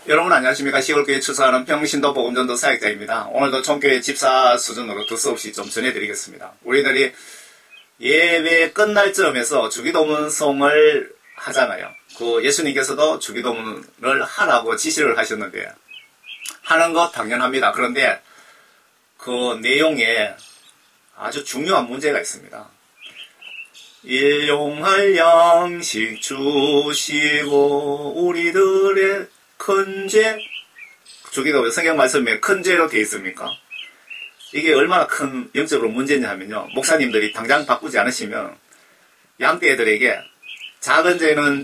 여러분 안녕하십니까. 시골교회 추수하는 평신도 복음전도 사역자입니다. 오늘도 총교회 집사 수준으로 두서없이 좀 전해드리겠습니다. 우리들이 예배 끝날 쯤에서 주기도문송을 하잖아요. 그 예수님께서도 주기도문을 하라고 지시를 하셨는데 하는 것 당연합니다. 그런데 그 내용에 아주 중요한 문제가 있습니다. 일용할 양식 주시고 우리들의 큰 죄, 주기도 성경 말씀에 큰 죄로 되어 있습니까? 이게 얼마나 큰 영적으로 문제냐 하면요. 목사님들이 당장 바꾸지 않으시면 양떼들에게 작은 죄는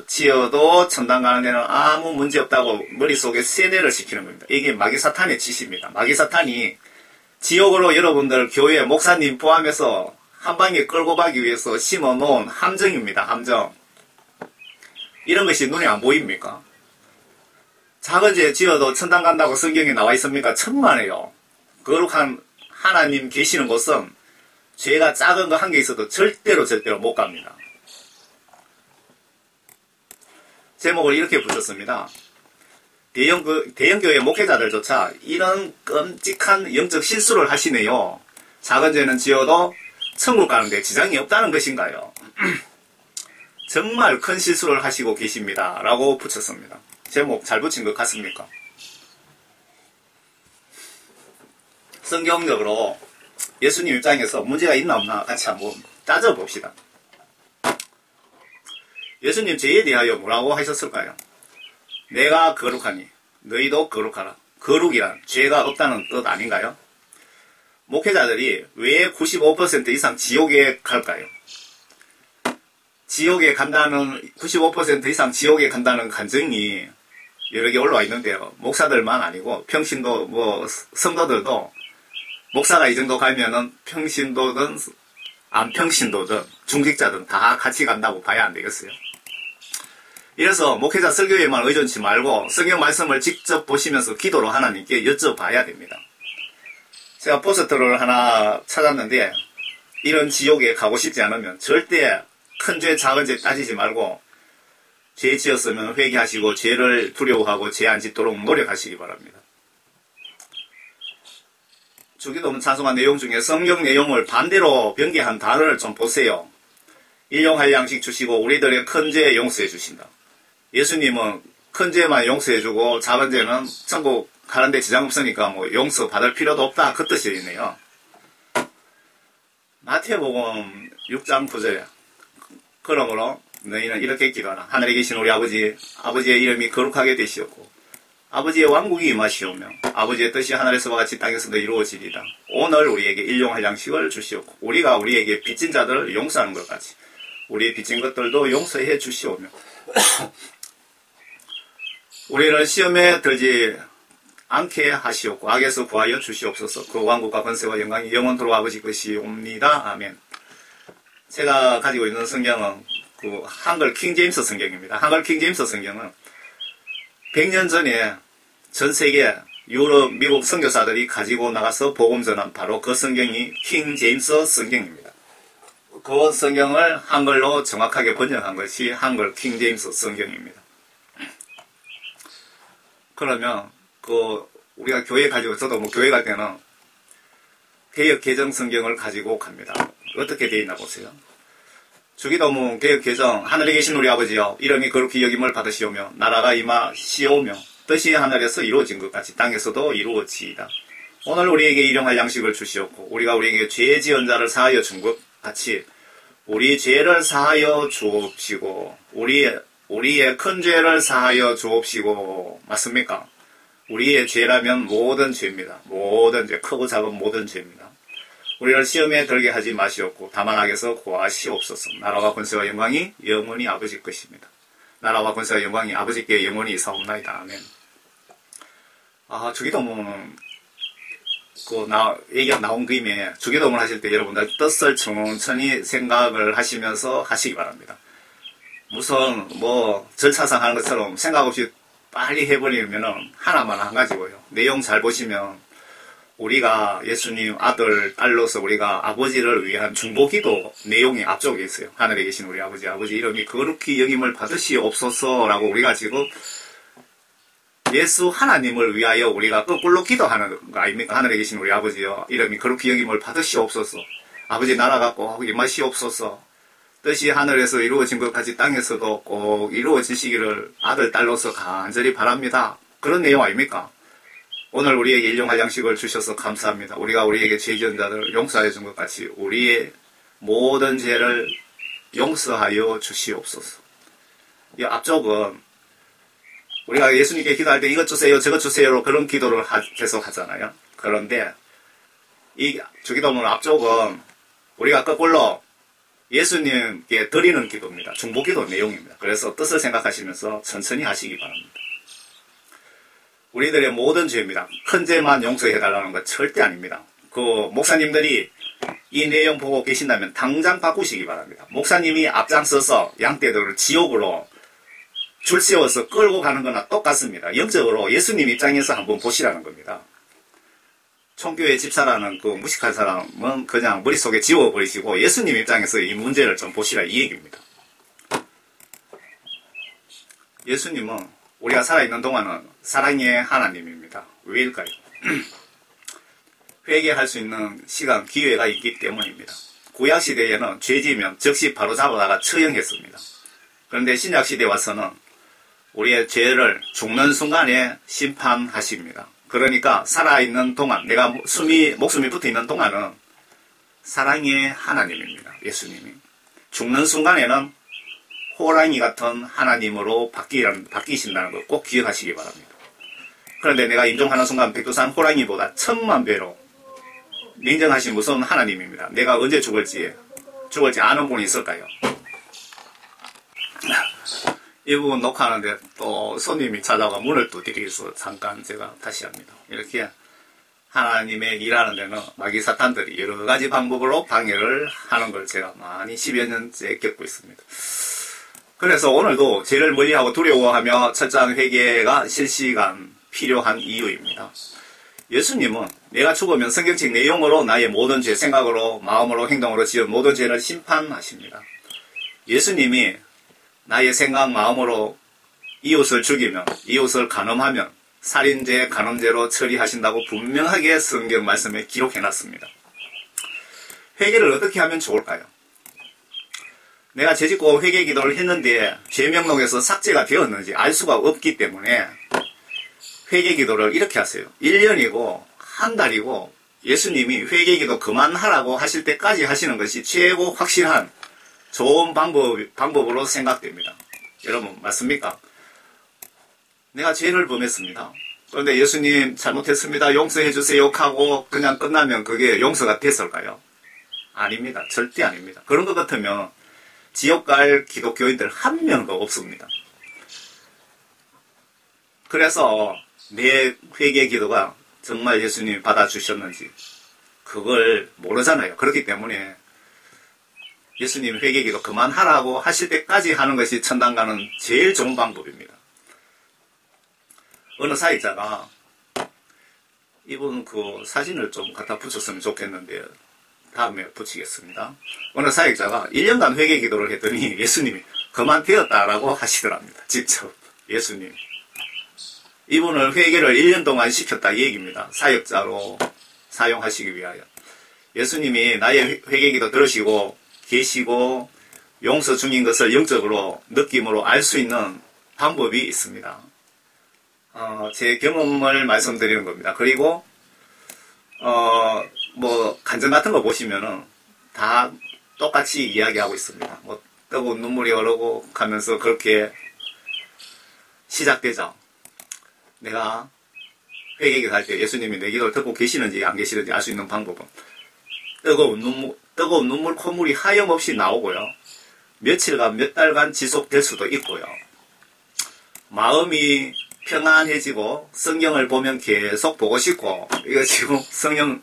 지어도 천당 가는 데는 아무 문제 없다고 머릿속에 세뇌를 시키는 겁니다. 이게 마귀사탄의 짓입니다. 마귀사탄이 지옥으로 여러분들 교회 목사님 포함해서 한 방에 끌고 가기 위해서 심어놓은 함정입니다. 함정. 이런 것이 눈에 안 보입니까? 작은 죄 지어도 천당 간다고 성경에 나와 있습니까? 천만에요. 거룩한 하나님 계시는 곳은 죄가 작은 거 한 개 있어도 절대로 못 갑니다. 제목을 이렇게 붙였습니다. 대형교회 목회자들조차 이런 끔찍한 영적 실수를 하시네요. 작은 죄는 지어도 천국 가는데 지장이 없다는 것인가요? 정말 큰 실수를 하시고 계십니다. 라고 붙였습니다. 제목 잘 붙인 것 같습니까? 성경적으로 예수님 입장에서 문제가 있나 없나 같이 한번 따져봅시다. 예수님 죄에 대하여 뭐라고 하셨을까요? 내가 거룩하니 너희도 거룩하라. 거룩이란 죄가 없다는 뜻 아닌가요? 목회자들이 왜 95% 이상 지옥에 갈까요? 지옥에 간다는 95% 이상 지옥에 간다는 간증이 여러 개 올라와 있는데요. 목사들만 아니고 평신도 성도들도 목사가 이 정도 가면은 평신도든 안 평신도든 중직자든 다 같이 간다고 봐야 안 되겠어요. 이래서 목회자 설교에만 의존치 말고 성경 말씀을 직접 보시면서 기도로 하나님께 여쭤봐야 됩니다. 제가 포스터를 하나 찾았는데 이런 지옥에 가고 싶지 않으면 절대 큰 죄 작은 죄 따지지 말고 죄 지었으면 회개하시고 죄를 두려워하고 죄 안 짓도록 노력하시기 바랍니다. 주기도문 찬송한 내용 중에 성경 내용을 반대로 변개한 단어를 좀 보세요. 일용할 양식 주시고 우리들의 큰 죄 용서해 주신다. 예수님은 큰 죄만 용서해 주고 작은 죄는 천국 가는데 지장 없으니까 뭐 용서 받을 필요도 없다. 그 뜻이 있네요. 마태복음 6장 9절에 그러므로 너희는 이렇게 기도하라. 하늘에 계신 우리 아버지의 이름이 거룩하게 되시옵고 아버지의 왕국이 임하시오며 아버지의 뜻이 하늘에서와 같이 땅에서도 이루어지리라. 오늘 우리에게 일용할 양식을 주시옵고 우리가 우리에게 빚진 자들을 용서하는 것 같이 우리 빚진 것들도 용서해 주시오며 우리를 시험에 들지 않게 하시옵고 악에서 구하여 주시옵소서. 그 왕국과 권세와 영광이 영원토록 아버지 것이옵니다. 아멘. 제가 가지고 있는 성경은 그 한글 킹제임스 성경입니다. 한글 킹제임스 성경은 100년 전에 전 세계 유럽, 미국 선교사들이 가지고 나가서 복음 전한 바로 그 성경이 킹제임스 성경입니다. 그 성경을 한글로 정확하게 번역한 것이 한글 킹제임스 성경입니다. 그러면 우리가 교회 가지고 저도 교회 갈 때는 개역 개정 성경을 가지고 갑니다. 어떻게 되어 있나 보세요. 주기도문 개역 개정 하늘에 계신 우리 아버지여 이름이 거룩히 여김을 받으시오며 나라가 임하시오며 뜻이 하늘에서 이루어진 것 같이 땅에서도 이루어지이다. 오늘 우리에게 일용할 양식을 주시옵고 우리가 우리에게 죄 지은 자를 사하여 준 것 같이 우리 죄를 사하여 주옵시고 우리의 큰 죄를 사하여 주옵시고 맞습니까? 우리의 죄라면 모든 죄입니다. 모든 죄, 크고 작은 모든 죄입니다. 우리를 시험에 들게 하지 마시옵고 다만 악에서 구하시옵소서. 나라와 권세와 영광이 영원히 아버지 것입니다. 나라와 권세와 영광이 아버지께 영원히 있사옵나이다. 아멘. 주기도문 얘기가 나온 김에 주기도문 하실 때 여러분들 뜻을 천천히 생각을 하시면서 하시기 바랍니다. 무슨 절차상 하는 것처럼 생각 없이 빨리 해버리면 하나만 한 가지고요. 내용 잘 보시면 우리가 예수님 아들, 딸로서 우리가 아버지를 위한 중보기도 내용이 앞쪽에 있어요. 하늘에 계신 우리 아버지 이름이 거룩히 여김을 받으시옵소서라고 우리가 지금 예수 하나님을 위하여 우리가 거꾸로 기도하는 거 아닙니까? 하늘에 계신 우리 아버지여, 이름이 거룩히 여김을 받으시옵소서. 아버지 나라가 꼭 임하시옵소서. 뜻이 하늘에서 이루어진 것 같이 땅에서도 꼭 이루어지시기를 아들, 딸로서 간절히 바랍니다. 그런 내용 아닙니까? 오늘 우리에게 일용할 양식을 주셔서 감사합니다. 우리가 우리에게 죄 지은 자들을 용서해 준 것 같이 우리의 모든 죄를 용서하여 주시옵소서. 이 앞쪽은 우리가 예수님께 기도할 때 이것 주세요, 저것 주세요로 그런 기도를 계속 하잖아요. 그런데 이 주기도문 앞쪽은 우리가 거꾸로 예수님께 드리는 기도입니다. 중보기도 내용입니다. 그래서 뜻을 생각하시면서 천천히 하시기 바랍니다. 우리들의 모든 죄입니다. 큰 죄만 용서해달라는 건 절대 아닙니다. 그 목사님들이 이 내용 보고 계신다면 당장 바꾸시기 바랍니다. 목사님이 앞장서서 양떼들을 지옥으로 줄 세워서 끌고 가는 거나 똑같습니다. 영적으로 예수님 입장에서 한번 보시라는 겁니다. 총교회 집사라는 그 무식한 사람은 그냥 머릿속에 지워버리시고 예수님 입장에서 이 문제를 좀 보시라 이 얘기입니다. 예수님은 우리가 살아있는 동안은 사랑의 하나님입니다. 왜일까요? 회개할 수 있는 시간, 기회가 있기 때문입니다. 구약시대에는 죄지면 즉시 바로 잡아다가 처형했습니다. 그런데 신약시대에 와서는 우리의 죄를 죽는 순간에 심판하십니다. 그러니까 살아있는 동안, 내가 목숨이 붙어있는 동안은 사랑의 하나님입니다. 예수님이. 죽는 순간에는 호랑이 같은 하나님으로 바뀌신다는 걸 꼭 기억하시기 바랍니다. 그런데 내가 인종하는 순간 백두산 호랑이보다 1000만 배로 냉정하신 무서운 하나님입니다. 내가 언제 죽을지 아는 분이 있을까요? 이 부분 녹화하는데 또 손님이 찾아와 문을 두드리기 위해서 잠깐 제가 다시 합니다. 이렇게 하나님의 일하는 데는 마귀 사탄들이 여러 가지 방법으로 방해를 하는 걸 제가 많이 10여 년째 겪고 있습니다. 그래서 오늘도 죄를 멀리하고 두려워하며 철저한 회개가 실시간 필요한 이유입니다. 예수님은 내가 죽으면 성경책 내용으로 나의 모든 죄, 생각으로, 마음으로, 행동으로 지은 모든 죄를 심판하십니다. 예수님이 나의 생각, 마음으로 이웃을 죽이면, 이웃을 간음하면 살인죄, 간음죄로 처리하신다고 분명하게 성경 말씀에 기록해놨습니다. 회개를 어떻게 하면 좋을까요? 내가 죄짓고 회개 기도를 했는데 죄 명록에서 삭제가 되었는지 알 수가 없기 때문에 회개 기도를 이렇게 하세요. 1년이고 한 달이고 예수님이 회개 기도 그만하라고 하실 때까지 하시는 것이 최고 확실한 좋은 방법으로 생각됩니다. 여러분 맞습니까? 내가 죄를 범했습니다. 그런데 예수님 잘못했습니다. 용서해 주세요 하고 그냥 끝나면 그게 용서가 됐을까요? 아닙니다. 절대 아닙니다. 그런 것 같으면 지옥 갈 기독교인들 한 명도 없습니다. 그래서 내 회개 기도가 정말 예수님이 받아주셨는지 그걸 모르잖아요. 그렇기 때문에 예수님 회개 기도 그만하라고 하실 때까지 하는 것이 천당 가는 제일 좋은 방법입니다. 어느 사역자가 이분 그 사진을 좀 갖다 붙였으면 좋겠는데 다음에 붙이겠습니다. 어느 사역자가 1년간 회개 기도를 했더니 예수님이 그만되었다라고 하시더랍니다. 직접 예수님. 이분을 회개를 1년 동안 시켰다 이 얘기입니다. 사역자로 사용하시기 위하여. 예수님이 나의 회개 기도 들으시고 계시고 용서 중인 것을 영적으로 느낌으로 알 수 있는 방법이 있습니다. 제 경험을 말씀드리는 겁니다. 그리고 뭐 간증 같은 거 보시면은 다 똑같이 이야기하고 있습니다. 뭐 뜨거운 눈물이 흐르고 가면서 그렇게 시작되죠. 내가 회개기도 할 때 예수님이 내 기도를 듣고 계시는지 안 계시는지 알 수 있는 방법은 뜨거운 눈물 콧물이 하염없이 나오고요. 며칠간 몇 달간 지속될 수도 있고요. 마음이 평안해지고 성경을 보면 계속 보고 싶고 이거 지금 성령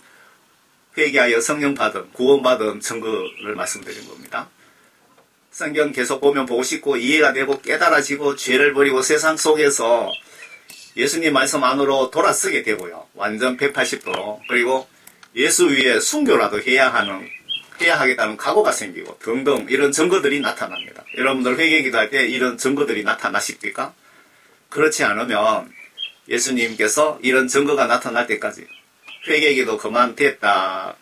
회개하여 성령 받은 구원받은 증거를 말씀드린 겁니다. 성경 계속 보면 보고 싶고 이해가 되고 깨달아지고 죄를 버리고 세상 속에서 예수님 말씀 안으로 돌아서게 되고요. 완전 180도로. 그리고 예수 위에 순교라도 해야 하겠다는 각오가 생기고 등등 이런 증거들이 나타납니다. 여러분들 회개 기도할 때 이런 증거들이 나타나십니까? 그렇지 않으면 예수님께서 이런 증거가 나타날 때까지 회개기도 그만됐다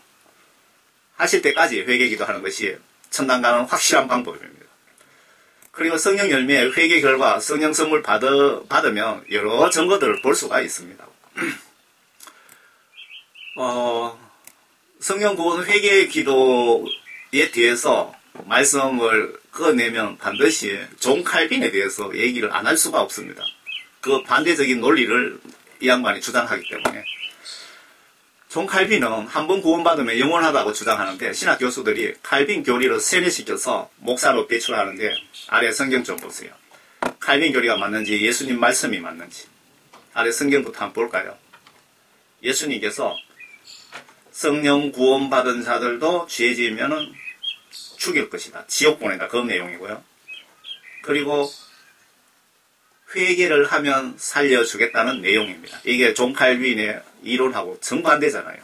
하실 때까지 회개기도 하는 것이 천당 가는 확실한 방법입니다. 그리고 성령 열매 회개 결과 성령 선물 받으면 여러 증거들을 볼 수가 있습니다. 성령 구원 회개 기도에 대해서 말씀을 꺼내면 반드시 존 칼빈에 대해서 얘기를 안 할 수가 없습니다. 그 반대적인 논리를 이 양반이 주장하기 때문에. 존 칼빈은 한 번 구원받으면 영원하다고 주장하는데 신학 교수들이 칼빈 교리를 세뇌시켜서 목사로 배출하는데 아래 성경 좀 보세요. 칼빈 교리가 맞는지 예수님 말씀이 맞는지 아래 성경부터 한번 볼까요? 예수님께서 성령 구원받은 자들도 죄 지으면은 죽일 것이다. 지옥 보낸다. 그 내용이고요. 그리고 회개를 하면 살려주겠다는 내용입니다. 이게 존 칼빈의 이론하고 정반대잖아요.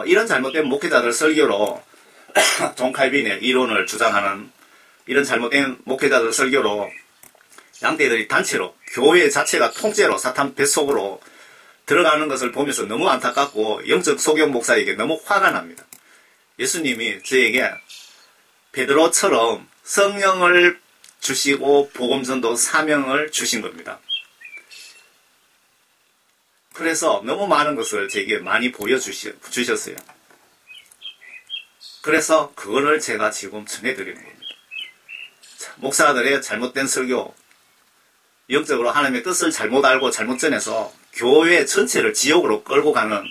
이런 잘못된 목회자들 설교로 존 칼빈의 이론을 주장하는 이런 잘못된 목회자들 설교로 양떼들이 단체로 교회 자체가 통째로 사탄 뱃속으로 들어가는 것을 보면서 너무 안타깝고 영적 소경 목사에게 너무 화가 납니다. 예수님이 저에게 베드로처럼 성령을 주시고 복음전도 사명을 주신 겁니다. 그래서 너무 많은 것을 제게 많이 보여주셨어요. 그래서 그거를 제가 지금 전해드리는 겁니다. 목사들의 잘못된 설교, 영적으로 하나님의 뜻을 잘못 알고 잘못 전해서 교회 전체를 지옥으로 끌고 가는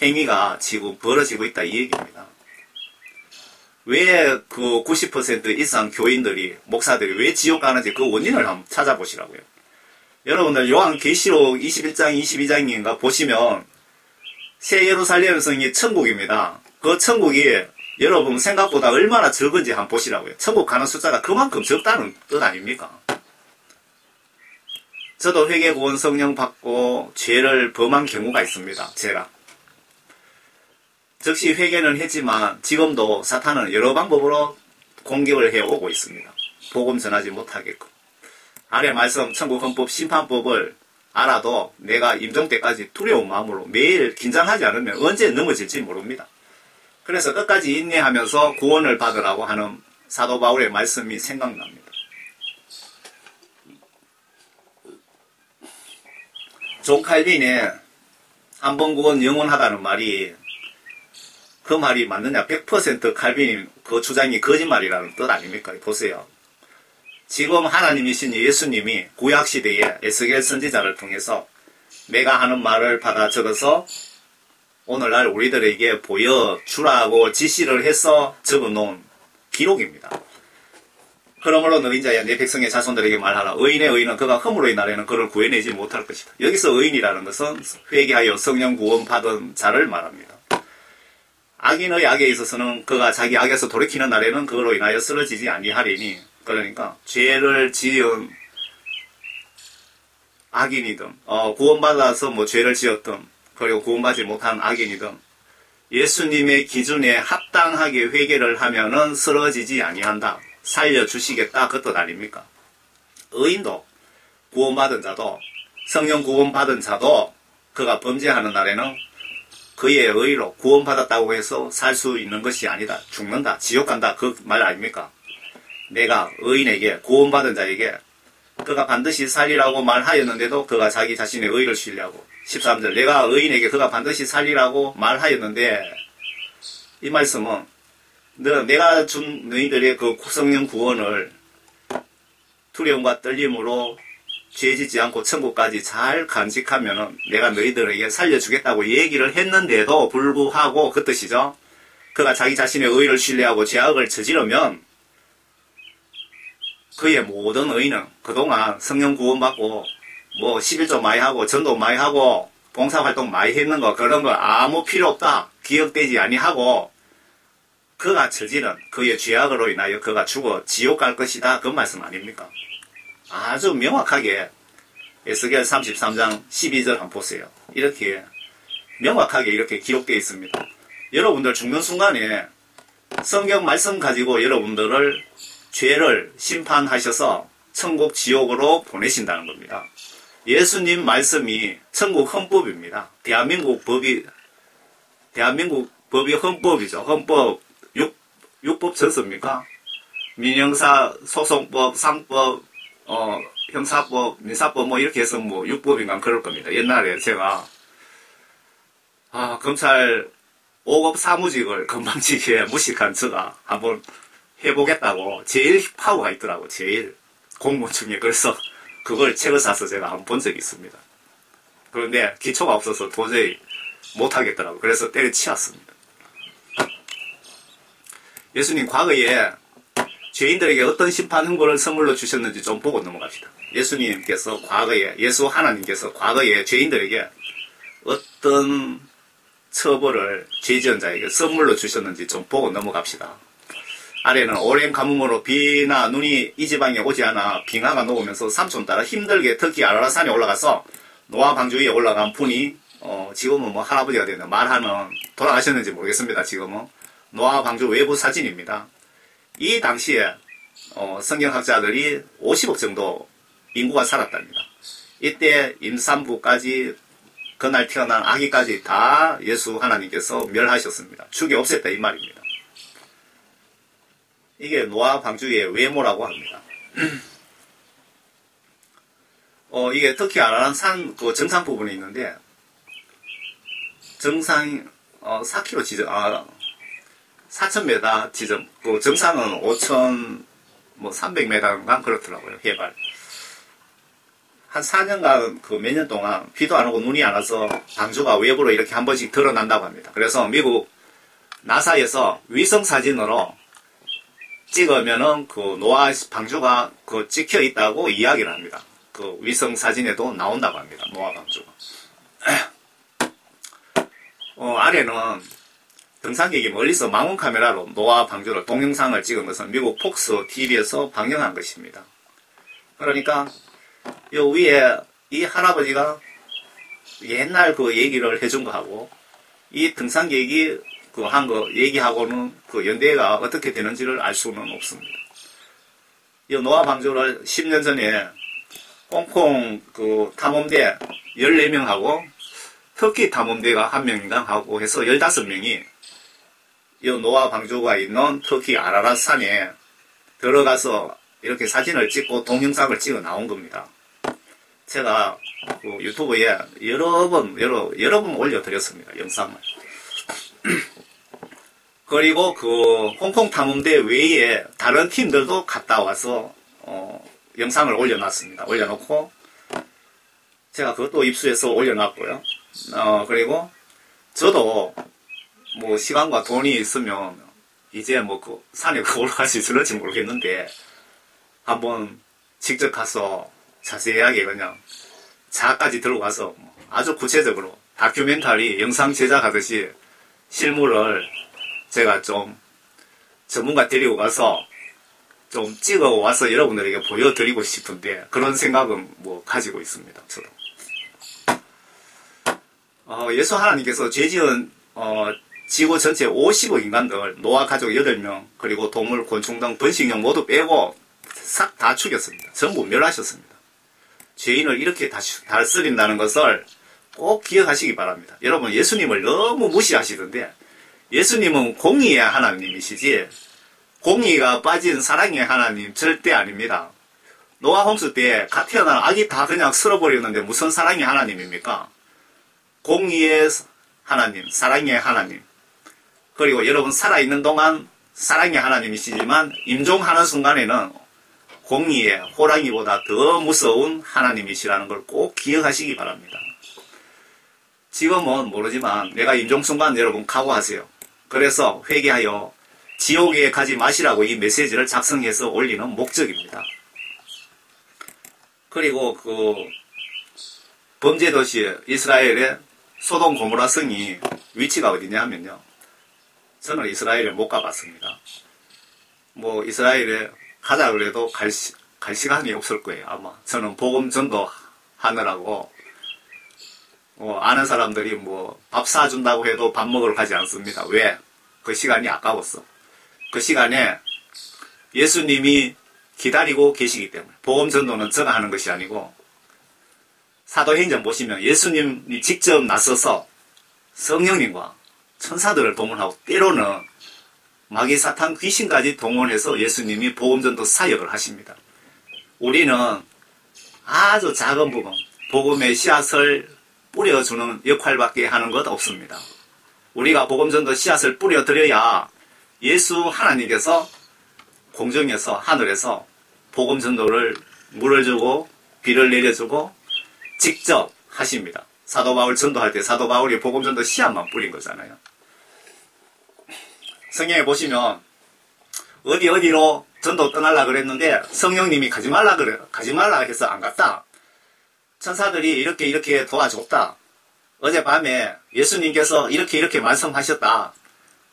행위가 지금 벌어지고 있다 이 얘기입니다. 왜 그 90% 이상 교인들이, 목사들이 왜 지옥 가는지 그 원인을 한번 찾아보시라고요. 여러분들 요한계시록 21장 22장인가 보시면 새 예루살렘 성이 천국입니다. 그 천국이 여러분 생각보다 얼마나 적은지 한번 보시라고요. 천국 가는 숫자가 그만큼 적다는 뜻 아닙니까? 저도 회개 구원 성령 받고 죄를 범한 경우가 있습니다. 제가. 즉시 회개는 했지만 지금도 사탄은 여러 방법으로 공격을 해오고 있습니다. 복음 전하지 못하게끔. 아래 말씀 천국 헌법 심판법을 알아도 내가 임종 때까지 두려운 마음으로 매일 긴장하지 않으면 언제 넘어질지 모릅니다. 그래서 끝까지 인내하면서 구원을 받으라고 하는 사도 바울의 말씀이 생각납니다. 존 칼빈의 한 번 구원 영원하다는 말이 그 말이 맞느냐? 100% 칼빈이 그 주장이 거짓말이라는 뜻 아닙니까? 보세요. 지금 하나님이신 예수님이 구약시대에 에스겔 선지자를 통해서 내가 하는 말을 받아 적어서 오늘날 우리들에게 보여주라고 지시를 해서 적어놓은 기록입니다. 그러므로 너희 자야 내 백성의 자손들에게 말하라. 의인의 의인은 그가 허물의 날에는 그를 구해내지 못할 것이다. 여기서 의인이라는 것은 회개하여 성령 구원 받은 자를 말합니다. 악인의 악에 있어서는 그가 자기 악에서 돌이키는 날에는 그걸로 인하여 쓰러지지 아니하리니, 그러니까 죄를 지은 악인이든 구원받아서 뭐 죄를 지었든 그리고 구원받지 못한 악인이든 예수님의 기준에 합당하게 회개를 하면은 쓰러지지 아니한다. 살려주시겠다. 그 뜻 아닙니까? 의인도 구원받은 자도 성령 구원받은 자도 그가 범죄하는 날에는 그의 의로 구원받았다고 해서 살 수 있는 것이 아니다. 죽는다. 지옥 간다. 그 말 아닙니까? 내가 의인에게 구원받은 자에게 그가 반드시 살리라고 말하였는데도 그가 자기 자신의 의를 신뢰하고 13절 내가 의인에게 그가 반드시 살리라고 말하였는데 이 말씀은 내가 준 너희들의 그 성령 구원을 두려움과 떨림으로 죄짓지 않고 천국까지 잘 간직하면은 내가 너희들에게 살려주겠다고 얘기를 했는데도 불구하고 그 뜻이죠. 그가 자기 자신의 의를 신뢰하고 죄악을 저지르면 그의 모든 의는 그동안 성령 구원받고 뭐 11조 많이 하고 전도 많이 하고 봉사활동 많이 했는 거 그런 거 아무 필요 없다. 기억되지 아니하고 그가 저지른 그의 죄악으로 인하여 그가 죽어 지옥 갈 것이다. 그 말씀 아닙니까? 아주 명확하게 에스겔 33장 12절 한번 보세요. 이렇게 명확하게 이렇게 기록되어 있습니다. 여러분들 죽는 순간에 성경 말씀 가지고 여러분들을 죄를 심판하셔서 천국 지옥으로 보내신다는 겁니다. 예수님 말씀이 천국 헌법입니다. 대한민국 법이 헌법이죠. 헌법 6법 전서입니까? 민형사, 소송법, 상법, 형사법, 민사법 뭐 이렇게 해서 뭐 6법인가 그럴 겁니다. 옛날에 제가 검찰 5급 사무직을 건방지게 무식한 제가 한번 해보겠다고 제일 파워가 있더라고. 제일 공무원 중에. 그래서 그걸 책을 사서 제가 한번 본 적이 있습니다. 그런데 기초가 없어서 도저히 못하겠더라고. 그래서 때려치웠습니다. 예수님 과거에 죄인들에게 어떤 심판 흥고를 선물로 주셨는지 좀 보고 넘어갑시다. 예수님께서 과거에, 예수 하나님께서 과거에 죄인들에게 어떤 처벌을 죄지은 자에게 선물로 주셨는지 좀 보고 넘어갑시다. 아래는 오랜 가뭄으로 비나 눈이 이 지방에 오지 않아 빙하가 녹으면서 삼촌 따라 힘들게 터키 아라라산에 올라가서 노아 방주 위에 올라간 분이 지금은 뭐 할아버지가 되는 말하는 돌아가셨는지 모르겠습니다. 지금은 노아 방주 외부 사진입니다. 이 당시에 성경학자들이 50억 정도 인구가 살았답니다. 이때 임산부까지 그날 태어난 아기까지 다 예수 하나님께서 멸하셨습니다. 죽여 없앴다 이 말입니다. 이게 노아 방주의 외모라고 합니다. 이게 터키 아라란 그 정상 부분에 있는데 정상 4km 지점 4,000m 지점 그 정상은 5,300m인가 그렇더라고요. 해발. 한 4년간 그 몇 년 동안 비도 안 오고 눈이 안 와서 방주가 외부로 이렇게 한 번씩 드러난다고 합니다. 그래서 미국 나사에서 위성 사진으로 찍으면은 그 노아 방주가 그 찍혀 있다고 이야기를 합니다. 그 위성 사진에도 나온다고 합니다. 노아 방주가. 아래는 등산객이 멀리서 망원 카메라로 노아 방주를 동영상을 찍은 것은 미국 폭스 TV에서 방영한 것입니다. 그러니까 요 위에 이 할아버지가 옛날 그 얘기를 해준 거하고 이 등산객이 그 한 거 얘기하고는 그 연대가 어떻게 되는지를 알 수는 없습니다. 이 노아 방주를 10년 전에 홍콩 그 탐험대 14명하고 터키 탐험대가 1명인가 하고 해서 15명이 이 노아 방주가 있는 터키 아라랏 산에 들어가서 이렇게 사진을 찍고 동영상을 찍어 나온 겁니다. 제가 그 유튜브에 여러 번 올려드렸습니다. 영상을. 그리고 그 홍콩 탐험대 외에 다른 팀들도 갔다 와서 영상을 올려놨습니다. 올려놓고 제가 그것도 입수해서 올려놨고요. 그리고 저도 뭐 시간과 돈이 있으면 이제 뭐 그 산에 올라갈 수 있을지 모르겠는데 한번 직접 가서 자세하게 그냥 차까지 들고 가서 아주 구체적으로 다큐멘터리 영상 제작하듯이 실물을 제가 좀 전문가 데리고 가서 좀 찍어 와서 여러분들에게 보여드리고 싶은데 그런 생각은 뭐 가지고 있습니다. 저도. 예수 하나님께서 죄지은 지구 전체 50억 인간들, 노아 가족 8명, 그리고 동물, 곤충 등 번식용 모두 빼고 싹 다 죽였습니다. 전부 멸하셨습니다. 죄인을 이렇게 다스린다는 것을 꼭 기억하시기 바랍니다. 여러분 예수님을 너무 무시하시던데 예수님은 공의의 하나님이시지 공의가 빠진 사랑의 하나님 절대 아닙니다. 노아 홍수 때 갓 태어난 아기 다 그냥 쓸어버렸는데 무슨 사랑의 하나님입니까? 공의의 하나님, 사랑의 하나님. 그리고 여러분 살아있는 동안 사랑의 하나님이시지만 임종하는 순간에는 공의의 호랑이보다 더 무서운 하나님이시라는 걸 꼭 기억하시기 바랍니다. 지금은 모르지만 내가 임종 순간 여러분 각오하세요. 그래서 회개하여 지옥에 가지 마시라고 이 메시지를 작성해서 올리는 목적입니다. 그리고 그 범죄도시 이스라엘의 소돔 고모라 성이 위치가 어디냐 하면요. 저는 이스라엘에 못 가봤습니다. 뭐 이스라엘에 가자 그래도 갈 시간이 없을 거예요. 아마 저는 복음 전도 하느라고 아는 사람들이 뭐 밥 사준다고 해도 밥 먹으러 가지 않습니다. 왜? 그 시간이 아까웠어. 그 시간에 예수님이 기다리고 계시기 때문에 복음 전도는 제가 하는 것이 아니고 사도행전 보시면 예수님이 직접 나서서 성령님과 천사들을 동원하고 때로는 마귀 사탄 귀신까지 동원해서 예수님이 복음 전도 사역을 하십니다. 우리는 아주 작은 부분 복음의 씨앗을 뿌려주는 역할밖에 하는 것 없습니다. 우리가 복음 전도 씨앗을 뿌려드려야 예수 하나님께서 공중에서 하늘에서 복음 전도를 물을 주고 비를 내려주고 직접 하십니다. 사도 바울 전도할 때 사도 바울이 복음 전도 씨앗만 뿌린 거잖아요. 성경에 보시면 어디로 전도 떠나려고 그랬는데 성령님이 가지 말라 해서 안 갔다. 천사들이 이렇게 도와줬다. 어젯밤에 예수님께서 이렇게 말씀하셨다.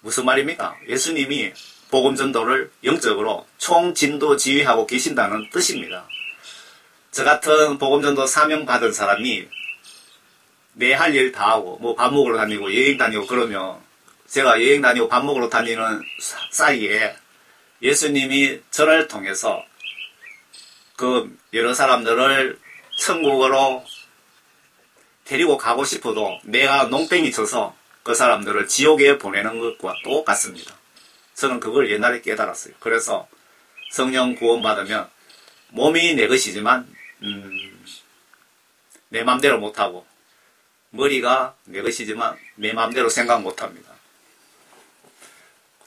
무슨 말입니까? 예수님이 복음 전도를 영적으로 총진도 지휘하고 계신다는 뜻입니다. 저 같은 복음 전도 사명 받은 사람이 내 할 일 다 하고 뭐 밥 먹으러 다니고 여행 다니고 그러면 제가 여행 다니고 밥 먹으러 다니는 사이에 예수님이 저를 통해서 그 여러 사람들을 천국으로 데리고 가고 싶어도 내가 농땡이 쳐서 그 사람들을 지옥에 보내는 것과 똑같습니다. 저는 그걸 옛날에 깨달았어요. 그래서 성령 구원 받으면 몸이 내 것이지만 내 맘대로 못하고 머리가 내 것이지만 내 맘대로 생각 못합니다.